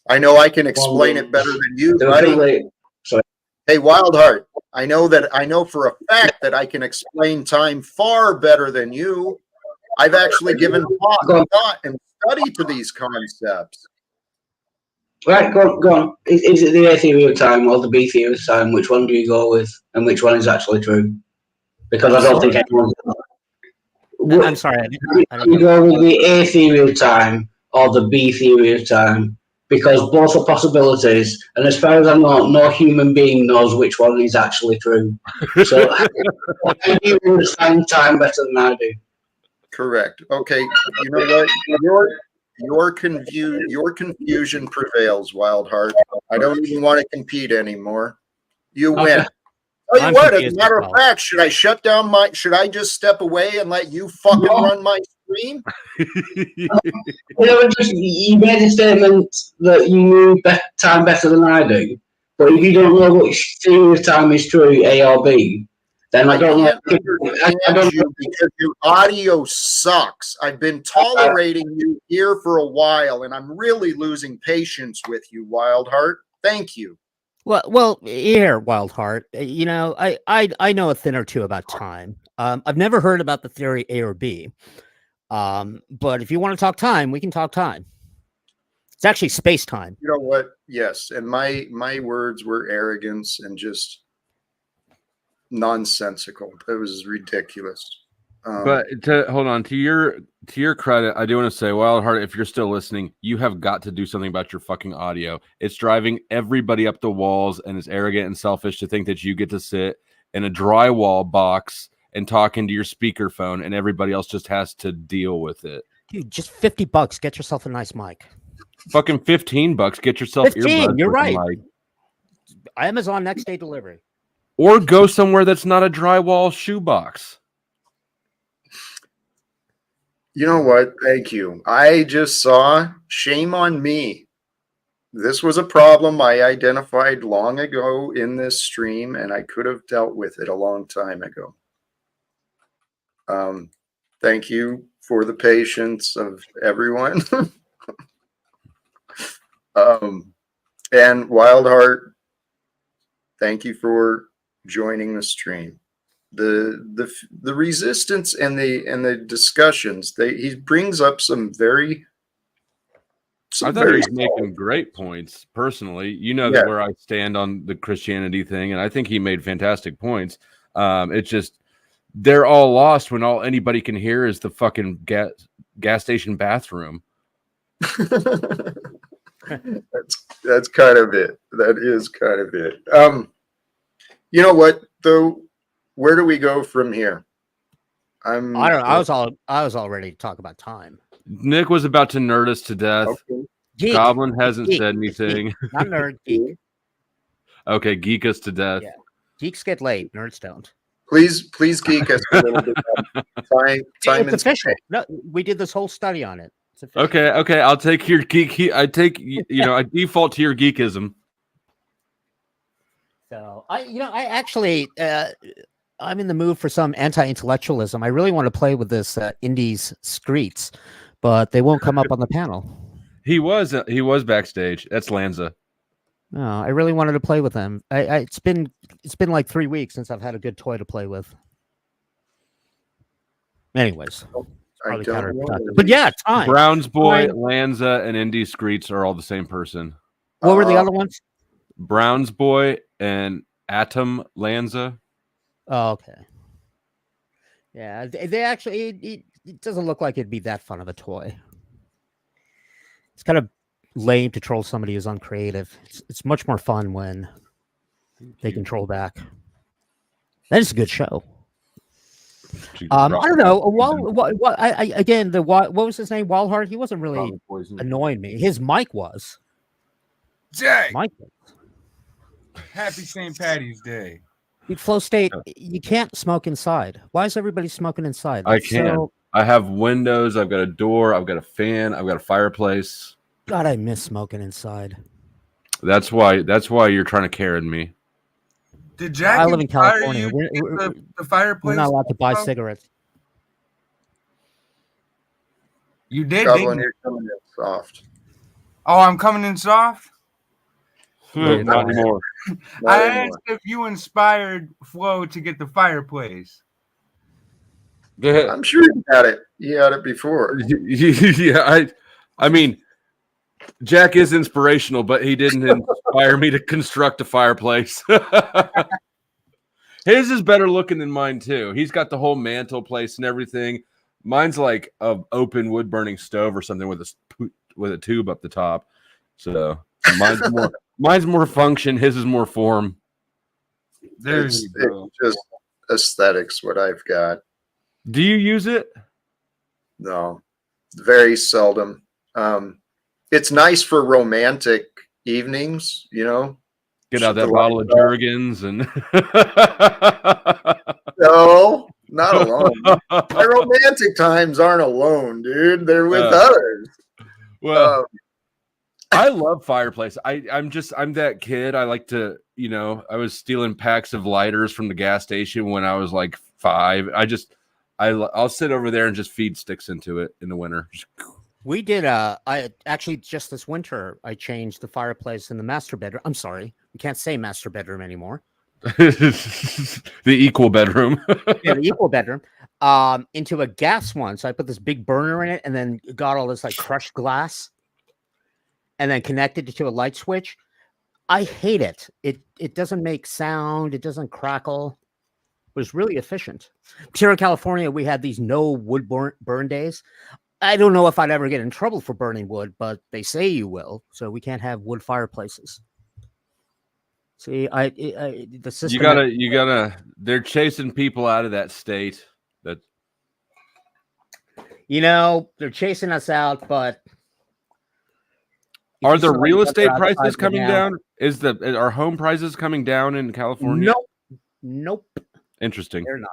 Speaker 1: I know I can explain it better than you, buddy.
Speaker 3: Sorry.
Speaker 1: Hey, Wildheart, I know for a fact that I can explain time far better than you. I've actually given thought and study to these concepts.
Speaker 3: Right, go on. Is it the A theory of time or the B theory of time? Which one do you go with, and which one is actually true? Because I don't think anyone's.
Speaker 4: I'm sorry.
Speaker 3: You go with the A theory of time or the B theory of time, because both are possibilities, and as far as I know, no human being knows which one is actually true. So you understand time better than I do.
Speaker 1: Correct. Okay. You know what? Your confusion prevails, Wildheart. I don't even want to compete anymore. You win. Tell you what, as a matter of fact, should I just step away and let you fucking run my stream?
Speaker 3: You made a statement that you knew time better than I do, but if you don't know which theory of time is true, A or B, then I don't know.
Speaker 1: I don't know, because your audio sucks. I've been tolerating you here for a while, and I'm really losing patience with you, Wildheart. Thank you.
Speaker 4: Well, here, Wildheart. I know a thing or two about time. I've never heard about the theory A or B. But if you want to talk time, we can talk time. It's actually space time.
Speaker 1: You know what? Yes, and my words were arrogance and just nonsensical. It was ridiculous.
Speaker 5: But hold on, to your credit, I do want to say, Wildheart, if you're still listening, you have got to do something about your fucking audio. It's driving everybody up the walls, and it's arrogant and selfish to think that you get to sit in a drywall box and talk into your speakerphone, and everybody else just has to deal with it.
Speaker 4: Dude, just $50. Get yourself a nice mic.
Speaker 5: Fucking $15. Get yourself
Speaker 4: 15,
Speaker 5: earbuds.
Speaker 4: you're
Speaker 5: with a
Speaker 4: right.
Speaker 5: mic.
Speaker 4: Amazon next day delivery.
Speaker 5: Or go somewhere that's not a drywall shoebox.
Speaker 1: You know what? Thank you. I just saw, shame on me. This was a problem I identified long ago in this stream, and I could have dealt with it a long time ago. Thank you for the patience of everyone. And Wildheart, thank you for joining the stream. The resistance and the discussions, he brings up some very
Speaker 5: I thought he was making great points personally. You know that where I stand on the Christianity thing, and I think he made fantastic points. It's just they're all lost when all anybody can hear is the fucking gas station bathroom.
Speaker 1: That's kind of it. That is kind of it. You know what though? Where do we go from here?
Speaker 4: I don't know. I was all ready to talk about time.
Speaker 5: Nick was about to nerd us to death.
Speaker 1: Okay.
Speaker 4: Geek.
Speaker 5: Goblin hasn't
Speaker 4: Geek.
Speaker 5: said anything.
Speaker 4: Geek. Not nerd, geek.
Speaker 5: Okay, geek us to death.
Speaker 4: Yeah. Geeks get laid, nerds don't.
Speaker 1: Please geek us a little bit. Time
Speaker 4: it's official. No, we did this whole study on it.
Speaker 5: Okay. I'll take your geek. I default to your geekism.
Speaker 4: So I actually, I'm in the mood for some anti-intellectualism. I really want to play with this Indies Screets, but they won't come up on the panel.
Speaker 5: He was backstage. That's Lanza.
Speaker 4: No, I really wanted to play with them. It's been like 3 weeks since I've had a good toy to play with. Anyways, but yeah, time.
Speaker 5: Browns Boy, Lanza, and Indy Screets are all the same person.
Speaker 4: What were the other ones?
Speaker 5: Browns Boy and Atom Lanza.
Speaker 4: Oh, okay. Yeah, they actually it doesn't look like it'd be that fun of a toy. It's kind of lame to troll somebody who's uncreative. It's much more fun when they can troll back. That is a good show. I don't know. What was his name? Walhart. He wasn't really annoying me. His mic was.
Speaker 8: Jay.
Speaker 4: Mike.
Speaker 8: Happy St. Patty's Day.
Speaker 4: Flow State, you can't smoke inside. Why is everybody smoking inside?
Speaker 5: I can. I have windows. I've got a door. I've got a fan. I've got a fireplace.
Speaker 4: God, I miss smoking inside.
Speaker 5: That's why you're trying to Karen me.
Speaker 8: Did Jack?
Speaker 4: I live in California.
Speaker 8: The fireplace.
Speaker 4: We're not allowed to buy cigarettes.
Speaker 8: You did.
Speaker 1: Goblin, you're coming in soft.
Speaker 8: Oh, I'm coming in soft.
Speaker 5: Not anymore.
Speaker 8: I asked if you inspired Flo to get the fireplace.
Speaker 1: I'm sure you had it. You had it before.
Speaker 5: Yeah, I mean, Jack is inspirational, but he didn't inspire me to construct a fireplace. His is better looking than mine too. He's got the whole mantle place and everything. Mine's like an open wood burning stove or something with a tube up the top. So mine's more function. His is more form.
Speaker 1: It's just aesthetics. What I've got.
Speaker 5: Do you use it?
Speaker 1: No, very seldom. It's nice for romantic evenings,
Speaker 5: Get out that bottle of Jergens and
Speaker 1: no, not alone. My romantic times aren't alone, dude. They're with others.
Speaker 5: Well, I love fireplace. I'm that kid. I like to, I was stealing packs of lighters from the gas station when I was like 5. I'll sit over there and just feed sticks into it in the winter.
Speaker 4: We did. I actually just this winter I changed the fireplace in the master bedroom. I'm sorry, we can't say master bedroom anymore.
Speaker 5: The equal bedroom.
Speaker 4: Yeah, the equal bedroom. Into a gas one. So I put this big burner in it, and then got all this like crushed glass, and then connected it to a light switch. I hate it. It doesn't make sound. It doesn't crackle. It was really efficient. Here in California, we had these no wood burn days. I don't know if I'd ever get in trouble for burning wood, but they say you will. So we can't have wood fireplaces. See, the system.
Speaker 5: You gotta. They're chasing people out of that state. That
Speaker 4: they're chasing us out, but
Speaker 5: are the real estate prices coming down? Are home prices coming down in California?
Speaker 4: Nope.
Speaker 5: Interesting.
Speaker 4: They're not.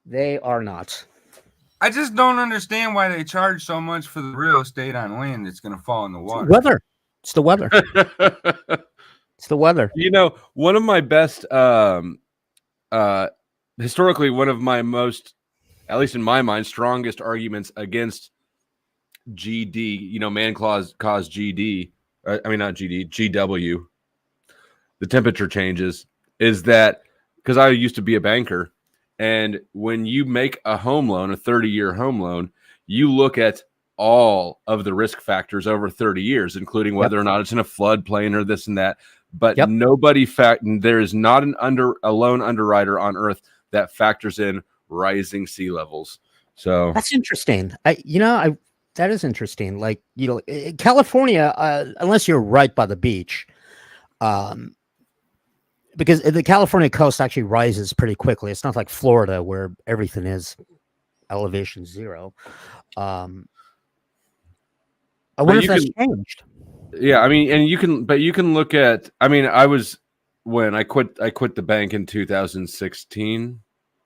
Speaker 4: They are not.
Speaker 8: I just don't understand why they charge so much for the real estate on land that's going to fall in the water.
Speaker 4: It's the weather. It's the weather.
Speaker 5: One of my best, historically, one of my most, at least in my mind, strongest arguments against GD, man cause GD, I mean, not GD, GW, the temperature changes, is that because I used to be a banker. And when you make a home loan, a 30-year home loan, you look at all of the risk factors over 30 years, including whether or not it's in a floodplain or this and that. But there is not a loan underwriter on earth that factors in rising sea levels. So
Speaker 4: that's interesting. That is interesting. Like, California, unless you're right by the beach, because the California coast actually rises pretty quickly. It's not like Florida where everything is elevation 0. I wonder if that's changed.
Speaker 5: Yeah, I mean, and you can look at. I mean, I quit the bank in 2016,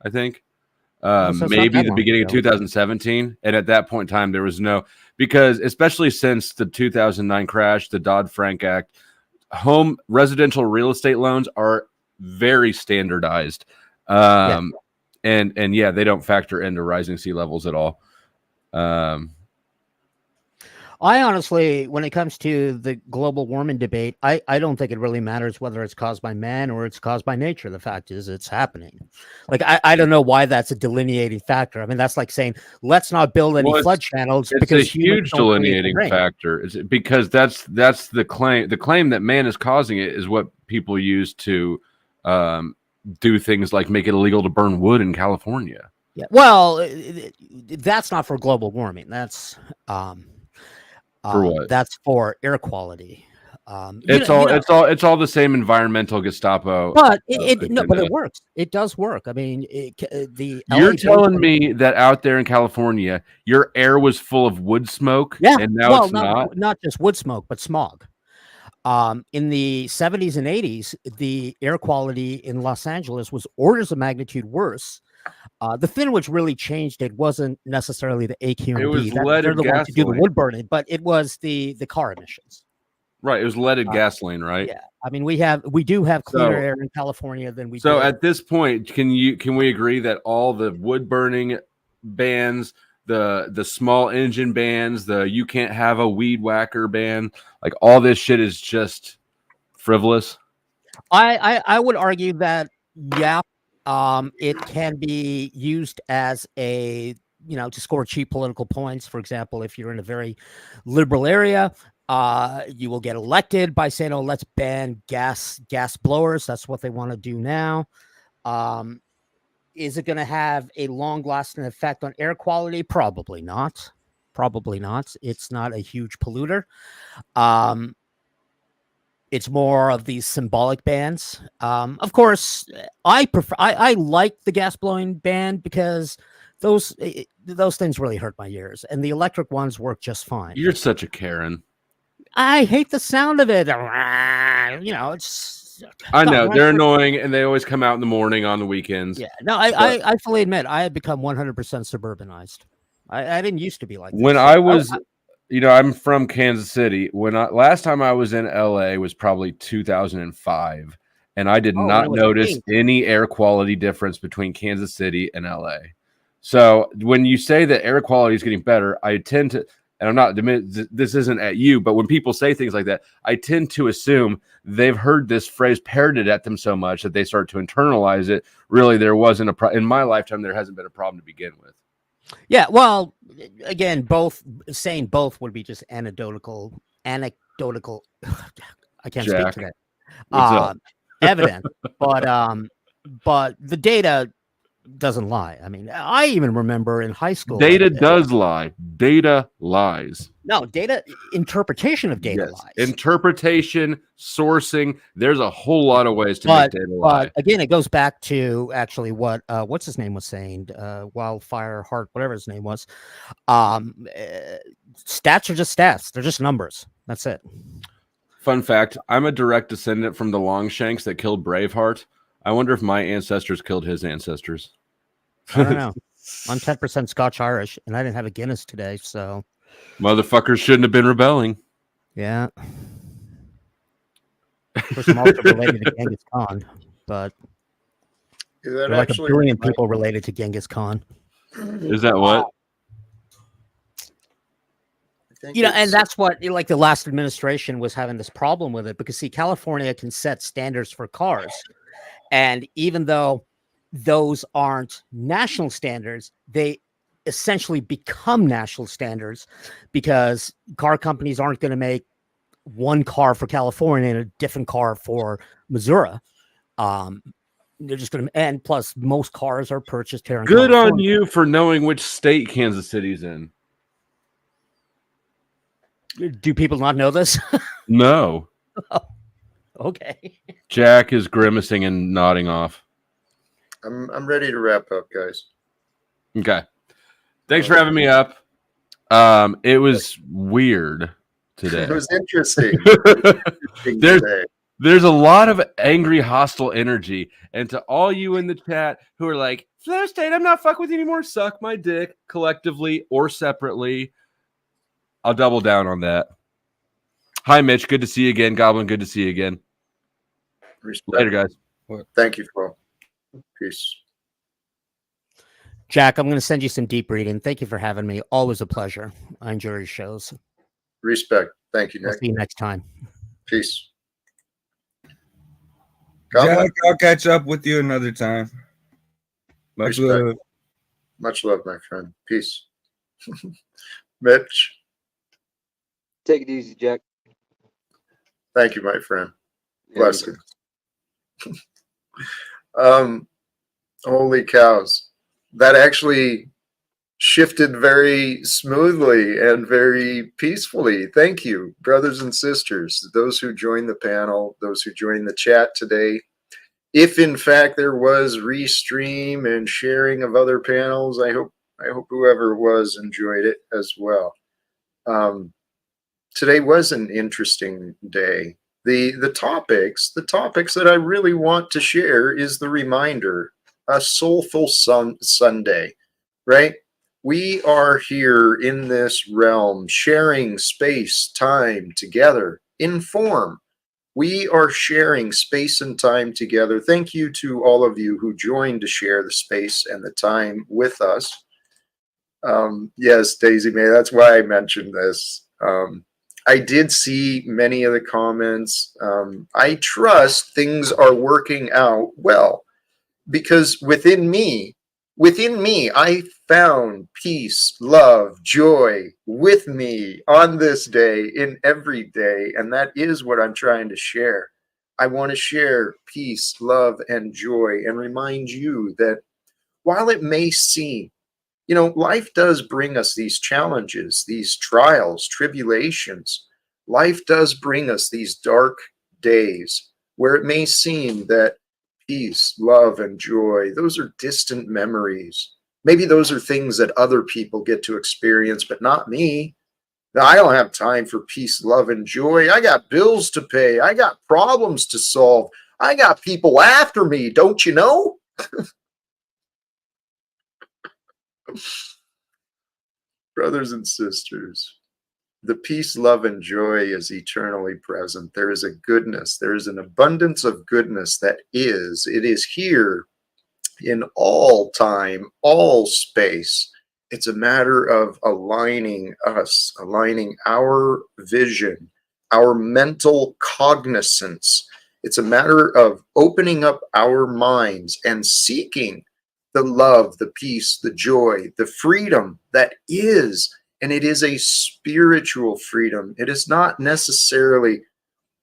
Speaker 5: I think. Maybe the beginning of 2017, and at that point in time, there was because especially since the 2009 crash, the Dodd-Frank Act. Home residential real estate loans are very standardized. And they don't factor into rising sea levels at all.
Speaker 4: I honestly, when it comes to the global warming debate, I don't think it really matters whether it's caused by man or it's caused by nature. The fact is it's happening. Like, I don't know why that's a delineating factor. I mean, that's like saying, let's not build any flood channels.
Speaker 5: It's a huge delineating factor. It's because that's the claim. The claim that man is causing it is what people use to do things like make it illegal to burn wood in California.
Speaker 4: Yeah. Well, that's not for global warming. That's
Speaker 5: for what?
Speaker 4: That's for air quality.
Speaker 5: It's all the same environmental Gestapo.
Speaker 4: But it works. It does work. I mean,
Speaker 5: you're telling me that out there in California, your air was full of wood smoke, and now it's
Speaker 4: not just wood smoke, but smog. In the 70s and 80s, the air quality in Los Angeles was orders of magnitude worse. The thing which really changed it wasn't necessarily the AQMD.
Speaker 5: It was leaded gasoline.
Speaker 4: To do the wood burning, but it was the car emissions.
Speaker 5: Right, it was leaded gasoline, right?
Speaker 4: Yeah, I mean we do have cleaner air in California than we.
Speaker 5: So at this point, can we agree that all the wood burning bans, the small engine bans, you can't have a weed whacker ban, like all this shit is just frivolous?
Speaker 4: I would argue that it can be used as to score cheap political points. For example, if you're in a very liberal area, you will get elected by saying, "Oh, let's ban gas blowers." That's what they want to do now. Is it going to have a long-lasting effect on air quality? Probably not. It's not a huge polluter. It's more of these symbolic bans. Of course, I like the gas blowing ban because those things really hurt my ears, and the electric ones work just fine.
Speaker 5: You're such a Karen.
Speaker 4: I hate the sound of it. It's.
Speaker 5: I know they're annoying, and they always come out in the morning on the weekends.
Speaker 4: Yeah, no, I fully admit I had become 100% suburbanized. I didn't used to be like this.
Speaker 5: When I was. I'm from Kansas City. Last time I was in LA was probably 2005, and I did not notice any air quality difference between Kansas City and LA. So when you say that air quality is getting better, I tend to, and I'm not, this isn't at you, but when people say things like that, I tend to assume they've heard this phrase parroted at them so much that they start to internalize it. Really, there wasn't in my lifetime, there hasn't been a problem to begin with.
Speaker 4: Yeah, well, again, saying both would be just anecdotal. I can't
Speaker 5: Jack,
Speaker 4: speak to that. Evident, but the data doesn't lie. I mean, I even remember in high school.
Speaker 5: Data does lie. Data lies.
Speaker 4: No, data interpretation of data
Speaker 5: Yes.
Speaker 4: lies.
Speaker 5: Interpretation, sourcing. There's a whole lot of ways to make data lie.
Speaker 4: But again, it goes back to actually what what's his name was saying, Wildfire Heart, whatever his name was. Stats are just stats. They're just numbers. That's it.
Speaker 5: Fun fact, I'm a direct descendant from the Longshanks that killed Braveheart. I wonder if my ancestors killed his ancestors.
Speaker 4: I don't know. I'm 10% Scotch Irish, and I didn't have a Guinness today, so
Speaker 5: Motherfuckers shouldn't have been rebelling.
Speaker 4: yeah. Of course, I'm also related to Genghis Khan, but
Speaker 1: Is
Speaker 4: there
Speaker 1: that
Speaker 4: are like a
Speaker 1: actually
Speaker 4: billion people related to Genghis Khan.
Speaker 5: Is that what?
Speaker 1: I think
Speaker 4: You know, and
Speaker 1: it's-
Speaker 4: that's what like the last administration was having this problem with it because see, California can set standards for cars, and even though those aren't national standards, they essentially become national standards because car companies aren't going to make one car for California and a different car for Missouri. They're just going to, and plus most cars are purchased here in
Speaker 5: Good on
Speaker 4: California.
Speaker 5: you for knowing which state Kansas City's in.
Speaker 4: Do people not know this?
Speaker 5: No.
Speaker 4: Okay.
Speaker 5: Jack is grimacing and nodding off.
Speaker 1: I'm ready to wrap up, guys.
Speaker 5: Okay. Thanks for having me up. It was weird today.
Speaker 1: It was interesting.
Speaker 5: There's a lot of angry, hostile energy. And to all you in the chat who are like, Flow State, I'm not fucking with you anymore. Suck my dick collectively or separately. I'll double down on that. Hi, Mitch. Good to see you again. Goblin, good to see you again.
Speaker 1: Respect.
Speaker 5: Later, guys.
Speaker 1: Thank you, Flo. Peace.
Speaker 4: Jack, I'm going to send you some deep reading. Thank you for having me. Always a pleasure. I enjoy your shows.
Speaker 1: Respect. Thank you,
Speaker 4: I'll
Speaker 1: Nick.
Speaker 4: see you next time.
Speaker 1: Peace.
Speaker 8: Jack, I'll catch up with you another time. Much
Speaker 1: Respect.
Speaker 8: love.
Speaker 1: Much love, my friend. Peace. Mitch.
Speaker 9: Take it easy, Jack.
Speaker 1: Thank you, my friend.
Speaker 9: Yeah,
Speaker 1: Blessings. Holy cows. That actually shifted very smoothly and very peacefully. Thank you, brothers and sisters, those who joined the panel, those who joined the chat today. If in fact there was restream and sharing of other panels, I hope whoever it was enjoyed it as well. Today was an interesting day. The topics that I really want to share is the reminder, a soulful Sunday, right? We are here in this realm, sharing space, time together in form. We are sharing space and time together. Thank you to all of you who joined to share the space and the time with us. Yes, Daisy May, that's why I mentioned this. I did see many of the comments. I trust things are working out well because within me, I found peace, love, joy with me on this day, in every day. And that is what I'm trying to share. I want to share peace, love, and joy and remind you that while it may seem, you know, life does bring us these challenges, these trials, tribulations. Life does bring us these dark days where it may seem that peace, love, and joy, those are distant memories. Maybe those are things that other people get to experience, but not me. Now, I don't have time for peace, love, and joy. I got bills to pay. I got problems to solve. I got people after me, don't you know? Brothers and sisters, the peace, love, and joy is eternally present. There is a goodness, there is an abundance of goodness it is here in all time, all space. It's a matter of aligning us, aligning our vision, our mental cognizance. It's a matter of opening up our minds and seeking the love, the peace, the joy, the freedom that is. And it is a spiritual freedom. It is not necessarily,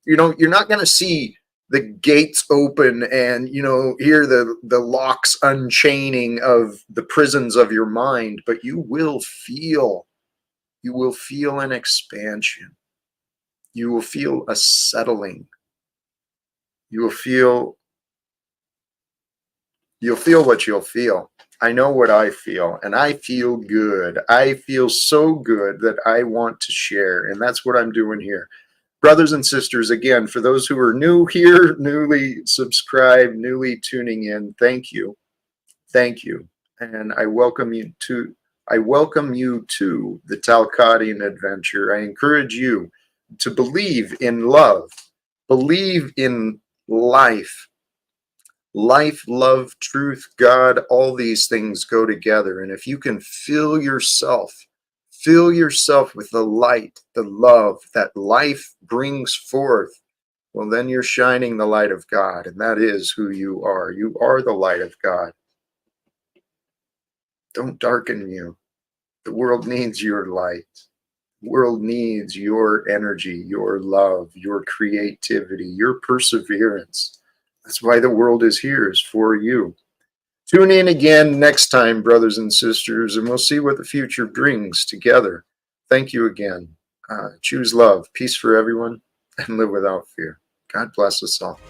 Speaker 1: you know, you're not going to see the gates open and, you know, hear the locks unchaining of the prisons of your mind, but you will feel an expansion. You will feel a settling. You'll feel what you'll feel. I know what I feel, and I feel good. I feel so good that I want to share, and that's what I'm doing here. Brothers and sisters, again, for those who are new here, newly subscribed, newly tuning in, thank you. Thank you. And I welcome you to the Talcottian adventure. I encourage you to believe in love, believe in life. Life, love, truth, God, all these things go together. And if you can fill yourself with the light, the love that life brings forth, well, then you're shining the light of God. And that is who you are. You are the light of God. Don't darken you. The world needs your light. The world needs your energy, your love, your creativity, your perseverance. That's why the world is here, is for you. Tune in again next time, brothers and sisters, and we'll see what the future brings together. Thank you again. Choose love, peace for everyone, and live without fear. God bless us all.